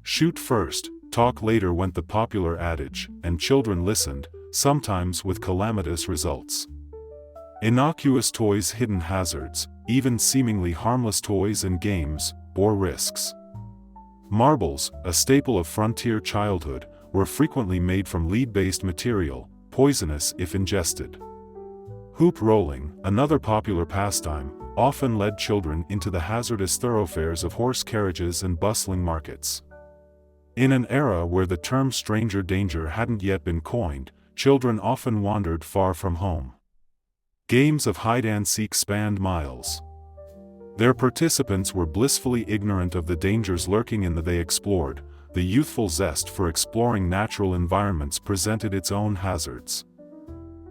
Speaker 1: Shoot first, talk later went the popular adage, and children listened, sometimes with calamitous results. Innocuous toys, hidden hazards, even seemingly harmless toys and games, bore risks. Marbles, a staple of frontier childhood, were frequently made from lead-based material, poisonous if ingested. Hoop rolling, another popular pastime, often led children into the hazardous thoroughfares of horse carriages and bustling markets. In an era where the term stranger danger hadn't yet been coined, children often wandered far from home. Games of hide-and-seek spanned miles. Their participants were blissfully ignorant of the dangers lurking in the they explored. The youthful zest for exploring natural environments presented its own hazards.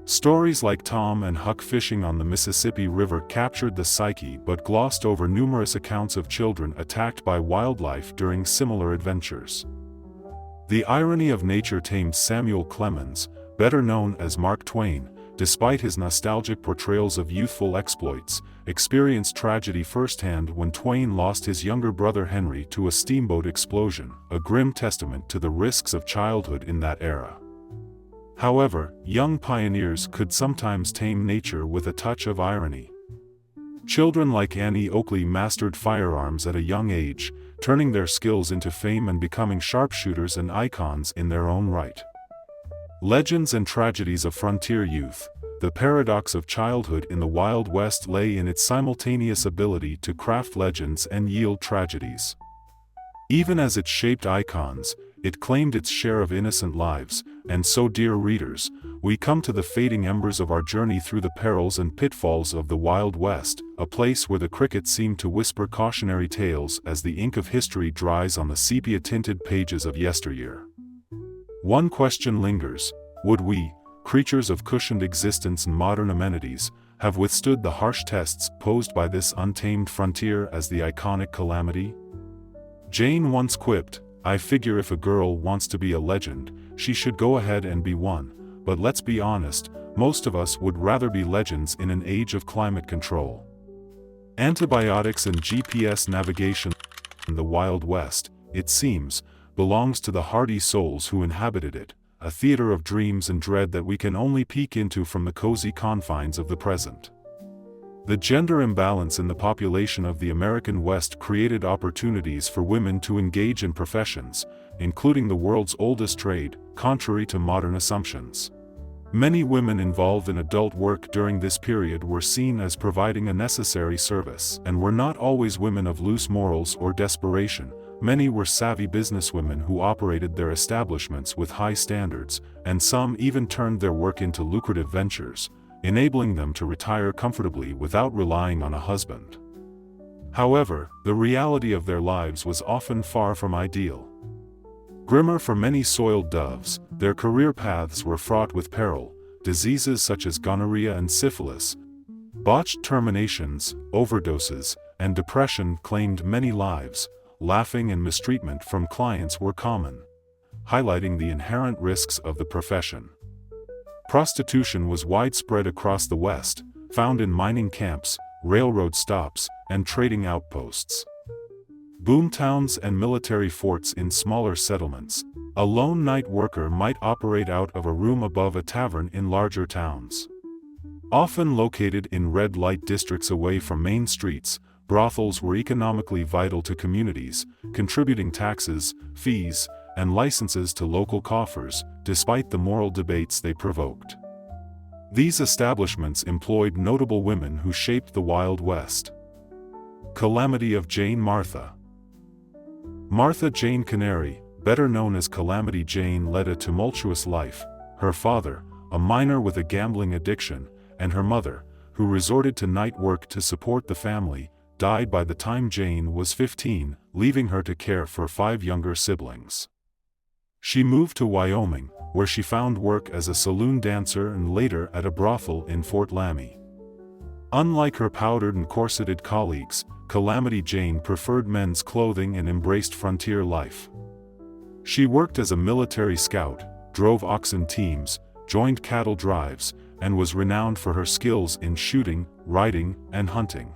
Speaker 1: Stories like Tom and Huck fishing on the Mississippi River captured the psyche but glossed over numerous accounts of children attacked by wildlife during similar adventures. The irony of nature tamed Samuel Clemens, better known as Mark Twain, despite his nostalgic portrayals of youthful exploits, experienced tragedy firsthand when Twain lost his younger brother Henry to a steamboat explosion, a grim testament to the risks of childhood in that era. However, young pioneers could sometimes tame nature with a touch of irony. Children like Annie Oakley mastered firearms at a young age, turning their skills into fame and becoming sharpshooters and icons in their own right. Legends and tragedies of frontier youth. The paradox of childhood in the Wild West lay in its simultaneous ability to craft legends and yield tragedies. Even as it shaped icons, it claimed its share of innocent lives, and so, dear readers, we come to the fading embers of our journey through the perils and pitfalls of the Wild West, a place where the crickets seem to whisper cautionary tales as the ink of history dries on the sepia-tinted pages of yesteryear. One question lingers: would we, creatures of cushioned existence and modern amenities, have withstood the harsh tests posed by this untamed frontier as the iconic calamity? Jane once quipped, "I figure if a girl wants to be a legend, she should go ahead and be one," but let's be honest, most of us would rather be legends in an age of climate control. Antibiotics and GPS navigation in the Wild West, it seems, belongs to the hardy souls who inhabited it, a theater of dreams and dread that we can only peek into from the cozy confines of the present. The gender imbalance in the population of the American West created opportunities for women to engage in professions, including the world's oldest trade, contrary to modern assumptions. Many women involved in adult work during this period were seen as providing a necessary service, and were not always women of loose morals or desperation. Many were savvy businesswomen who operated their establishments with high standards, and some even turned their work into lucrative ventures, enabling them to retire comfortably without relying on a husband. However, the reality of their lives was often far from ideal. Grimmer for many soiled doves, their career paths were fraught with peril. Diseases such as gonorrhea and syphilis, botched terminations, overdoses, and depression claimed many lives. Laughing and mistreatment from clients were common, highlighting the inherent risks of the profession. Prostitution was widespread across the West, found in mining camps, railroad stops, and trading outposts. Boomtowns and military forts in smaller settlements. A lone night worker might operate out of a room above a tavern in larger towns. Often located in red light districts away from main streets, brothels were economically vital to communities, contributing taxes, fees, and licenses to local coffers, despite the moral debates they provoked. These establishments employed notable women who shaped the Wild West. Calamity of Jane Martha. Martha Jane Canary, better known as Calamity Jane, led a tumultuous life. Her father, a miner with a gambling addiction, and her mother, who resorted to night work to support the family, died by the time Jane was 15, leaving her to care for 5 younger siblings. She moved to Wyoming, where she found work as a saloon dancer and later at a brothel in Fort Laramie. Unlike her powdered and corseted colleagues, Calamity Jane preferred men's clothing and embraced frontier life. She worked as a military scout, drove oxen teams, joined cattle drives, and was renowned for her skills in shooting, riding, and hunting.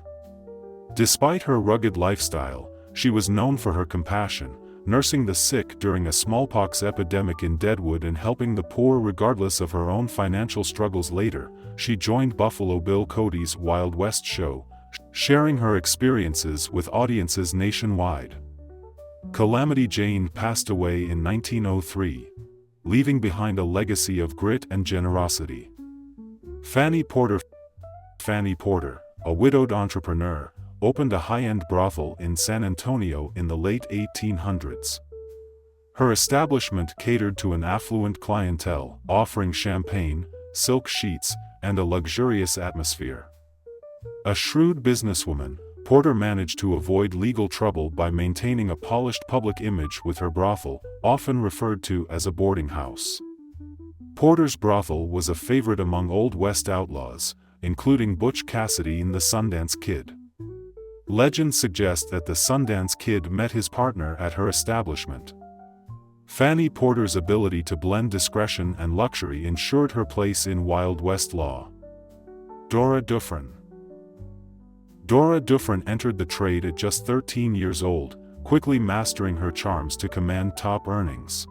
Speaker 1: Despite her rugged lifestyle, she was known for her compassion, nursing the sick during a smallpox epidemic in Deadwood and helping the poor regardless of her own financial struggles. Later, she joined Buffalo Bill Cody's Wild West show, sharing her experiences with audiences nationwide. Calamity Jane passed away in 1903, leaving behind a legacy of grit and generosity. Fanny Porter, a widowed entrepreneur, opened a high-end brothel in San Antonio in the late 1800s. Her establishment catered to an affluent clientele, offering champagne, silk sheets, and a luxurious atmosphere. A shrewd businesswoman, Porter managed to avoid legal trouble by maintaining a polished public image with her brothel, often referred to as a boarding house. Porter's brothel was a favorite among Old West outlaws, including Butch Cassidy and the Sundance Kid. Legends suggest that the Sundance Kid met his partner at her establishment. Fanny Porter's ability to blend discretion and luxury ensured her place in Wild West law. Dora Dufresne. Dora Dufresne entered the trade at just 13 years old, quickly mastering her charms to command top earnings.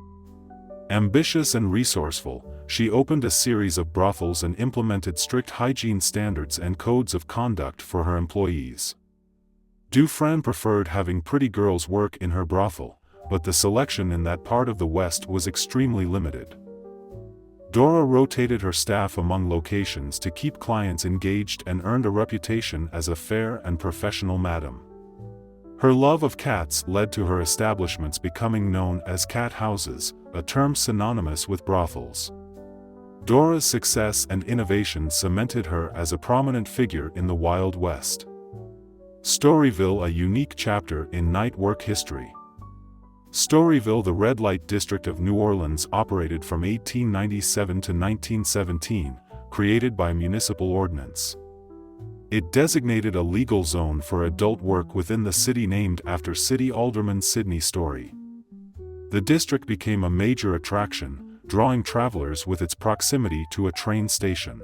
Speaker 1: Ambitious and resourceful, she opened a series of brothels and implemented strict hygiene standards and codes of conduct for her employees. Dufresne preferred having pretty girls work in her brothel, but the selection in that part of the West was extremely limited. Dora rotated her staff among locations to keep clients engaged and earned a reputation as a fair and professional madam. Her love of cats led to her establishments becoming known as cat houses, a term synonymous with brothels. Dora's success and innovation cemented her as a prominent figure in the Wild West. Storyville, a unique chapter in night work history. Storyville, the red light district of New Orleans, operated from 1897 to 1917, created by municipal ordinance. It designated a legal zone for adult work within the city, named after City Alderman Sidney Story. The district became a major attraction, drawing travelers with its proximity to a train station.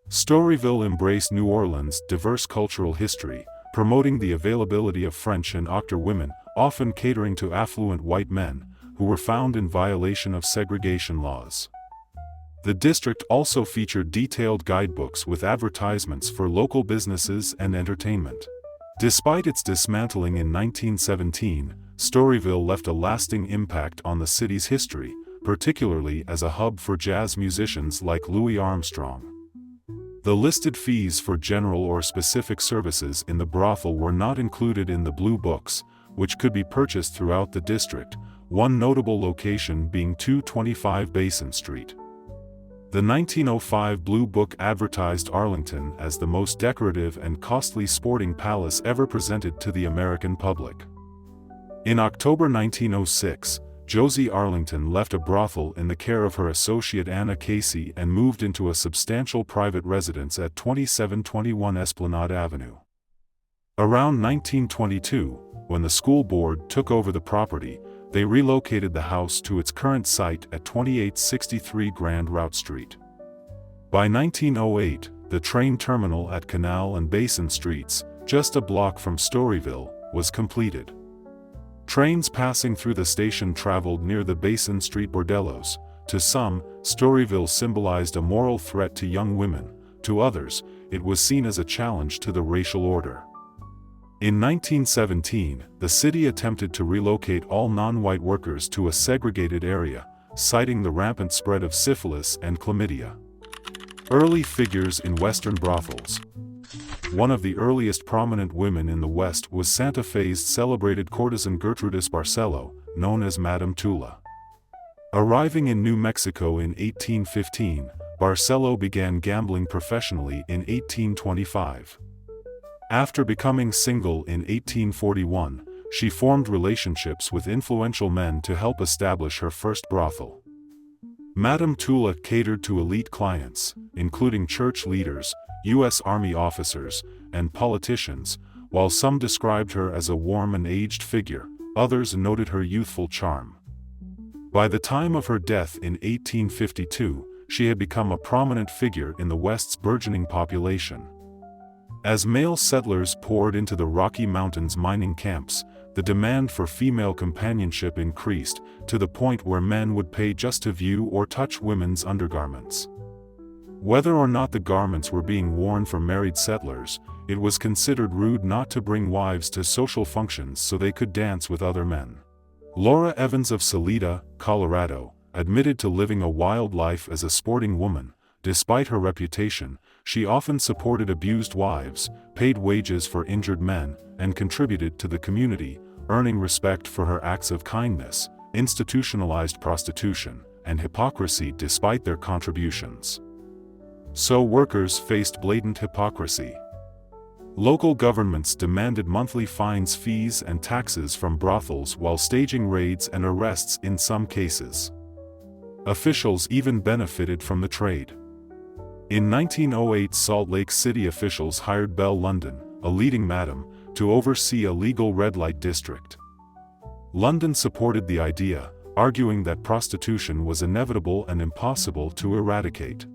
Speaker 1: Storyville embraced New Orleans' diverse cultural history, promoting the availability of French and Octor women, often catering to affluent white men, who were found in violation of segregation laws. The district also featured detailed guidebooks with advertisements for local businesses and entertainment. Despite its dismantling in 1917, Storyville left a lasting impact on the city's history, particularly as a hub for jazz musicians like Louis Armstrong. The listed fees for general or specific services in the brothel were not included in the Blue Books, which could be purchased throughout the district, one notable location being 225 Basin Street. The 1905 Blue Book advertised Arlington as the most decorative and costly sporting palace ever presented to the American public. In October 1906, Josie Arlington left a brothel in the care of her associate Anna Casey and moved into a substantial private residence at 2721 Esplanade Avenue. Around 1922, when the school board took over the property, they relocated the house to its current site at 2863 Grand Route Street. By 1908, the train terminal at Canal and Basin Streets, just a block from Storyville, was completed. Trains passing through the station traveled near the Basin Street bordellos. To some, Storyville symbolized a moral threat to young women; to others, it was seen as a challenge to the racial order. In 1917, the city attempted to relocate all non-white workers to a segregated area, citing the rampant spread of syphilis and chlamydia. Early figures in Western brothels. One of the earliest prominent women in the West was Santa Fe's celebrated courtesan Gertrudis Barcelo, known as Madame Tula. Arriving in New Mexico in 1815, Barcelo began gambling professionally in 1825. After becoming single in 1841, she formed relationships with influential men to help establish her first brothel. Madame Tula catered to elite clients, including church leaders, U.S. Army officers, and politicians. While some described her as a warm and aged figure, others noted her youthful charm. By the time of her death in 1852, she had become a prominent figure in the West's burgeoning population. As male settlers poured into the Rocky Mountains mining camps, the demand for female companionship increased, to the point where men would pay just to view or touch women's undergarments. Whether or not the garments were being worn for married settlers, it was considered rude not to bring wives to social functions so they could dance with other men. Laura Evans of Salida, Colorado, admitted to living a wild life as a sporting woman. Despite her reputation, she often supported abused wives, paid wages for injured men, and contributed to the community, earning respect for her acts of kindness, institutionalized prostitution, and hypocrisy despite their contributions. So workers faced blatant hypocrisy. Local governments demanded monthly fines, fees, and taxes from brothels while staging raids and arrests in some cases. Officials even benefited from the trade. In 1908, Salt Lake City officials hired Belle London, a leading madam, to oversee a legal red light district. London supported the idea, arguing that prostitution was inevitable and impossible to eradicate.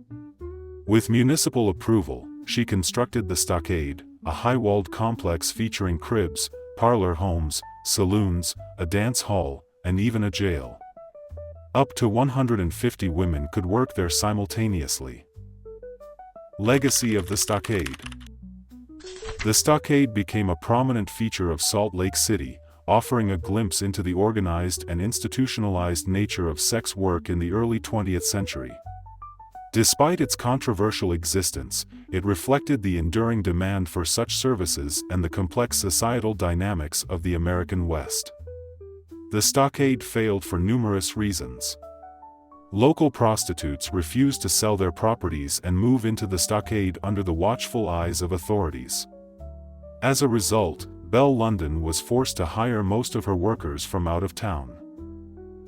Speaker 1: With municipal approval, she constructed the Stockade, a high-walled complex featuring cribs, parlor homes, saloons, a dance hall, and even a jail. Up to 150 women could work there simultaneously. Legacy of the Stockade. The Stockade became a prominent feature of Salt Lake City, offering a glimpse into the organized and institutionalized nature of sex work in the early 20th century. Despite its controversial existence, it reflected the enduring demand for such services and the complex societal dynamics of the American West. The Stockade failed for numerous reasons. Local prostitutes refused to sell their properties and move into the Stockade under the watchful eyes of authorities. As a result, Belle London was forced to hire most of her workers from out of town.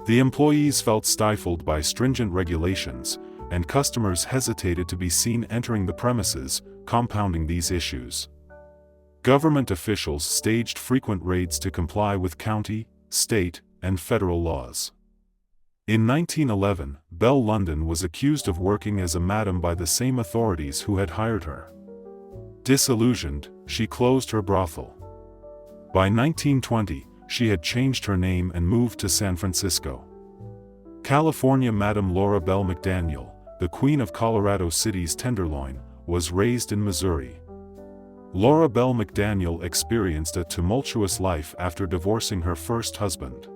Speaker 1: The employees felt stifled by stringent regulations, and customers hesitated to be seen entering the premises, compounding these issues. Government officials staged frequent raids to comply with county, state, and federal laws. In 1911, Belle London was accused of working as a madam by the same authorities who had hired her. Disillusioned, she closed her brothel. By 1920, she had changed her name and moved to San Francisco. California Madam Laura Belle McDaniel, the Queen of Colorado City's Tenderloin, was raised in Missouri. Laura Belle McDaniel experienced a tumultuous life after divorcing her first husband.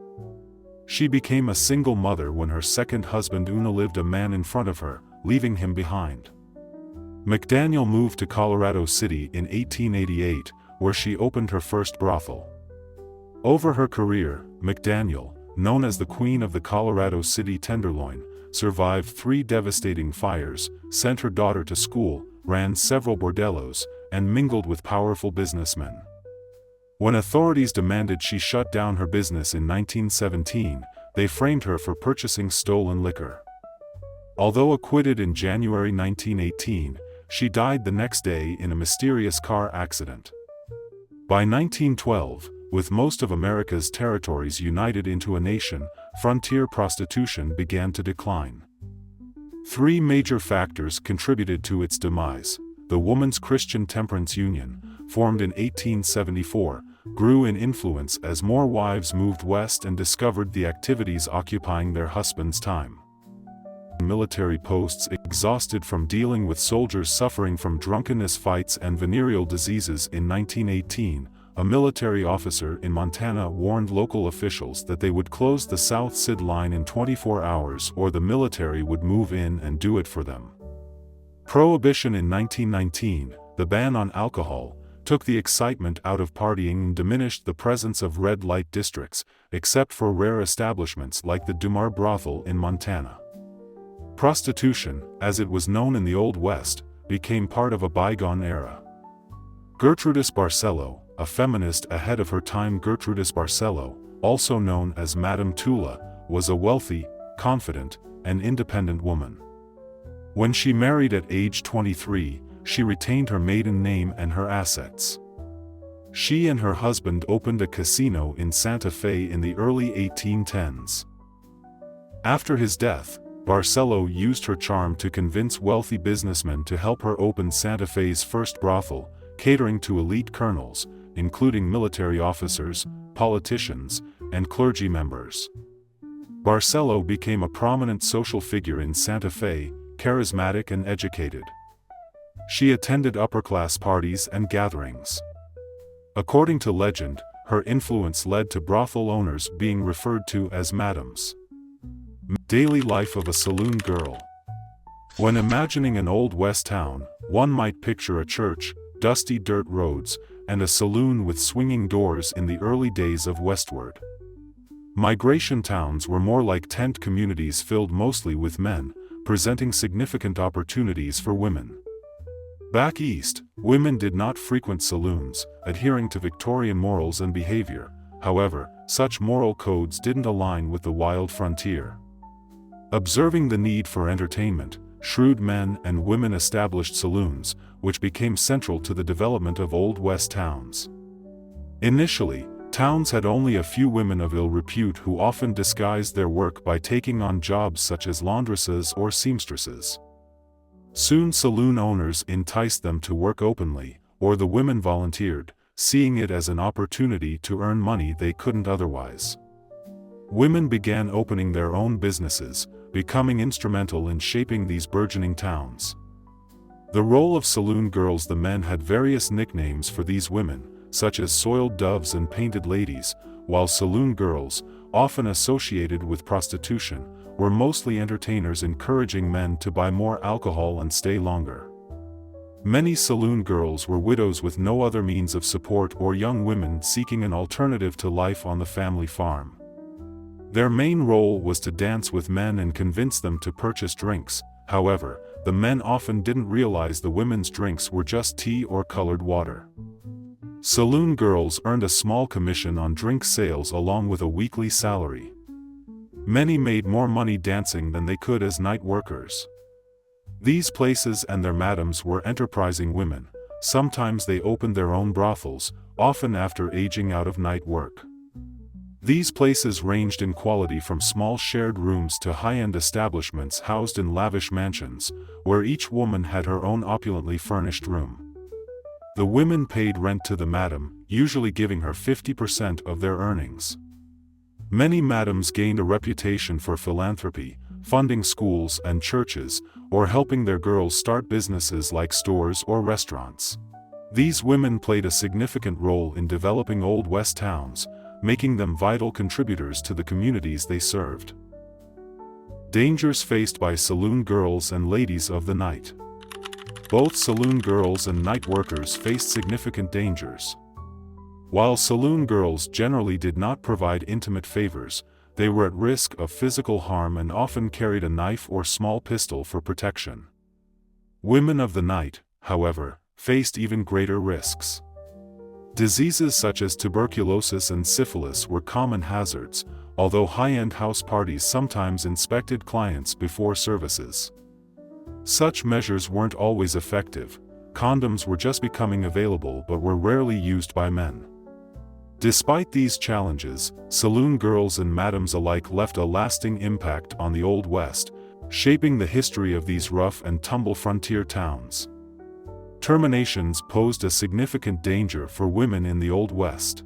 Speaker 1: She became a single mother when her second husband outlived a man in front of her, leaving him behind. McDaniel moved to Colorado City in 1888, where she opened her first brothel. Over her career, McDaniel, known as the Queen of the Colorado City Tenderloin, survived 3 devastating fires, sent her daughter to school, ran several bordellos, and mingled with powerful businessmen. When authorities demanded she shut down her business in 1917, they framed her for purchasing stolen liquor. Although acquitted in January 1918, she died the next day in a mysterious car accident. By 1912, with most of America's territories united into a nation, frontier prostitution began to decline. 3 major factors contributed to its demise. The Woman's Christian Temperance Union, formed in 1874, grew in influence as more wives moved west and discovered the activities occupying their husbands' time. Military posts exhausted from dealing with soldiers suffering from drunkenness fights and venereal diseases. In 1918, a military officer in Montana warned local officials that they would close the South Sid line in 24 hours or the military would move in and do it for them. Prohibition in 1919, the ban on alcohol, took the excitement out of partying and diminished the presence of red light districts, except for rare establishments like the Dumar brothel in Montana. Prostitution, as it was known in the Old West, became part of a bygone era. Gertrudis Barcelo, a feminist ahead of her time. Gertrudis Barcelo, also known as Madame Tula, was a wealthy, confident, and independent woman. When she married at age 23, she retained her maiden name and her assets. She and her husband opened a casino in Santa Fe in the early 1810s. After his death, Barcelo used her charm to convince wealthy businessmen to help her open Santa Fe's first brothel, catering to elite colonels, including military officers, politicians, and clergy members. Barcelo became a prominent social figure in Santa Fe, charismatic and educated. She attended upper-class parties and gatherings. According to legend, her influence led to brothel owners being referred to as madams. Daily life of a saloon girl. When imagining an Old West town, one might picture a church, dusty dirt roads, and a saloon with swinging doors in the early days of Westward. Migration towns were more like tent communities filled mostly with men, presenting significant opportunities for women. Back east, women did not frequent saloons, adhering to Victorian morals and behavior. However, such moral codes didn't align with the wild frontier. Observing the need for entertainment, shrewd men and women established saloons, which became central to the development of Old West towns. Initially, towns had only a few women of ill repute who often disguised their work by taking on jobs such as laundresses or seamstresses. Soon saloon owners enticed them to work openly, or the women volunteered, seeing it as an opportunity to earn money they couldn't otherwise. Women began opening their own businesses, becoming instrumental in shaping these burgeoning towns. The role of saloon girls. The men had various nicknames for these women, such as soiled doves and painted ladies, while saloon girls, often associated with prostitution, were mostly entertainers encouraging men to buy more alcohol and stay longer. Many saloon girls were widows with no other means of support or young women seeking an alternative to life on the family farm. Their main role was to dance with men and convince them to purchase drinks. However, the men often didn't realize the women's drinks were just tea or colored water. Saloon girls earned a small commission on drink sales along with a weekly salary. Many made more money dancing than they could as night workers. These places and their madams were enterprising women. Sometimes they opened their own brothels, often after aging out of night work. These places ranged in quality from small shared rooms to high-end establishments housed in lavish mansions, where each woman had her own opulently furnished room. The women paid rent to the madam, usually giving her 50% of their earnings. Many madams gained a reputation for philanthropy, funding schools and churches, or helping their girls start businesses like stores or restaurants. These women played a significant role in developing Old West towns, making them vital contributors to the communities they served. Dangers faced by saloon girls and ladies of the night. Both saloon girls and night workers faced significant dangers. While saloon girls generally did not provide intimate favors, they were at risk of physical harm and often carried a knife or small pistol for protection. Women of the night, however, faced even greater risks. Diseases such as tuberculosis and syphilis were common hazards, although high-end house parties sometimes inspected clients before services. Such measures weren't always effective. Condoms were just becoming available but were rarely used by men. Despite these challenges, saloon girls and madams alike left a lasting impact on the Old West, shaping the history of these rough and tumble frontier towns. Terminations posed a significant danger for women in the Old West.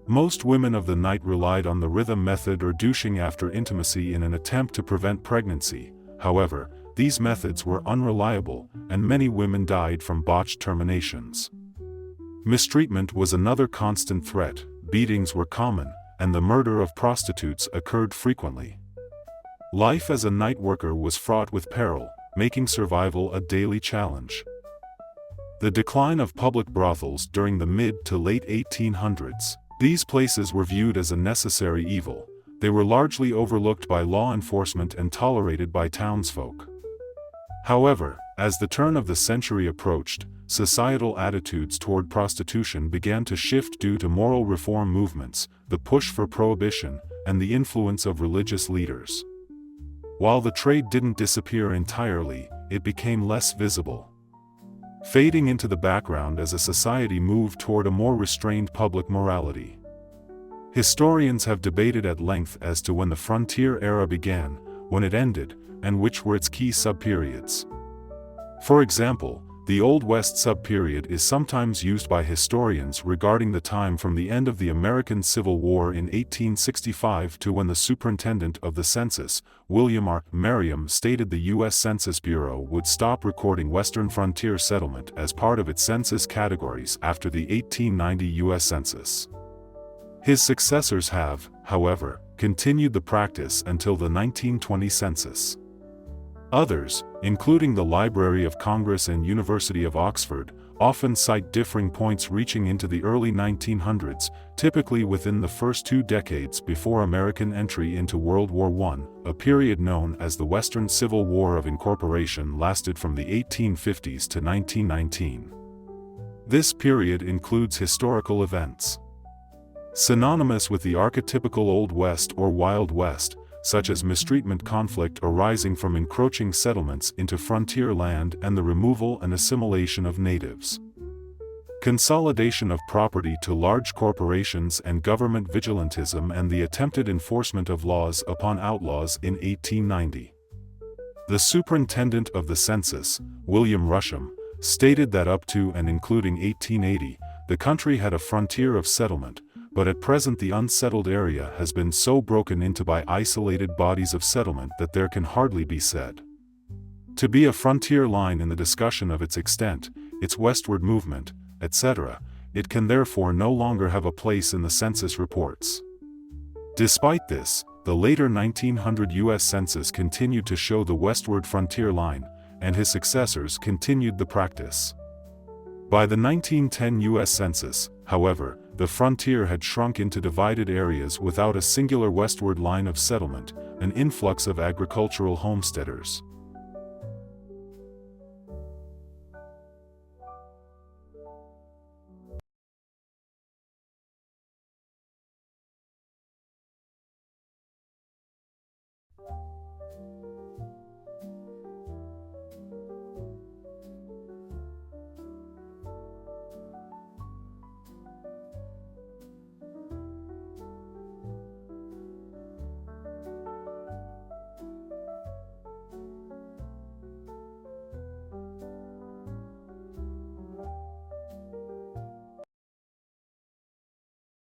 Speaker 1: Most women of the night relied on the rhythm method or douching after intimacy in an attempt to prevent pregnancy. However, these methods were unreliable, and many women died from botched terminations. Mistreatment was another constant threat. Beatings were common, and the murder of prostitutes occurred frequently. Life as a night worker was fraught with peril, making survival a daily challenge. The decline of public brothels during the mid to late 1800s. These places were viewed as a necessary evil. They were largely overlooked by law enforcement and tolerated by townsfolk. However, as the turn of the century approached, societal attitudes toward prostitution began to shift due to moral reform movements, the push for prohibition, and the influence of religious leaders. While the trade didn't disappear entirely, it became less visible, fading into the background as a society moved toward a more restrained public morality. Historians have debated at length as to when the frontier era began, when it ended, and which were its key subperiods. For example, the Old West subperiod is sometimes used by historians regarding the time from the end of the American Civil War in 1865 to when the superintendent of the census, William R. Merriam, stated the U.S. Census Bureau would stop recording Western frontier settlement as part of its census categories after the 1890 U.S. Census. His successors have, however, continued the practice until the 1920 census. Others, including the Library of Congress and University of Oxford, often cite differing points reaching into the early 1900s, typically within the first 2 decades before American entry into World War I. A period known as the Western Civil War of Incorporation lasted from the 1850s to 1919. This period includes historical events synonymous with the archetypical Old West or Wild West, such as mistreatment conflict arising from encroaching settlements into frontier land and the removal and assimilation of natives. Consolidation of property to large corporations and government vigilantism and the attempted enforcement of laws upon outlaws in 1890. The superintendent of the census, William Rusham, stated that up to and including 1880, the country had a frontier of settlement, but at present the unsettled area has been so broken into by isolated bodies of settlement that there can hardly be said to be a frontier line in the discussion of its extent, its westward movement, etc. It can therefore no longer have a place in the census reports. Despite this, the later 1900 U.S. Census continued to show the westward frontier line, and his successors continued the practice. By the 1910 U.S. Census, however, the frontier had shrunk into divided areas without a singular westward line of settlement, an influx of agricultural homesteaders.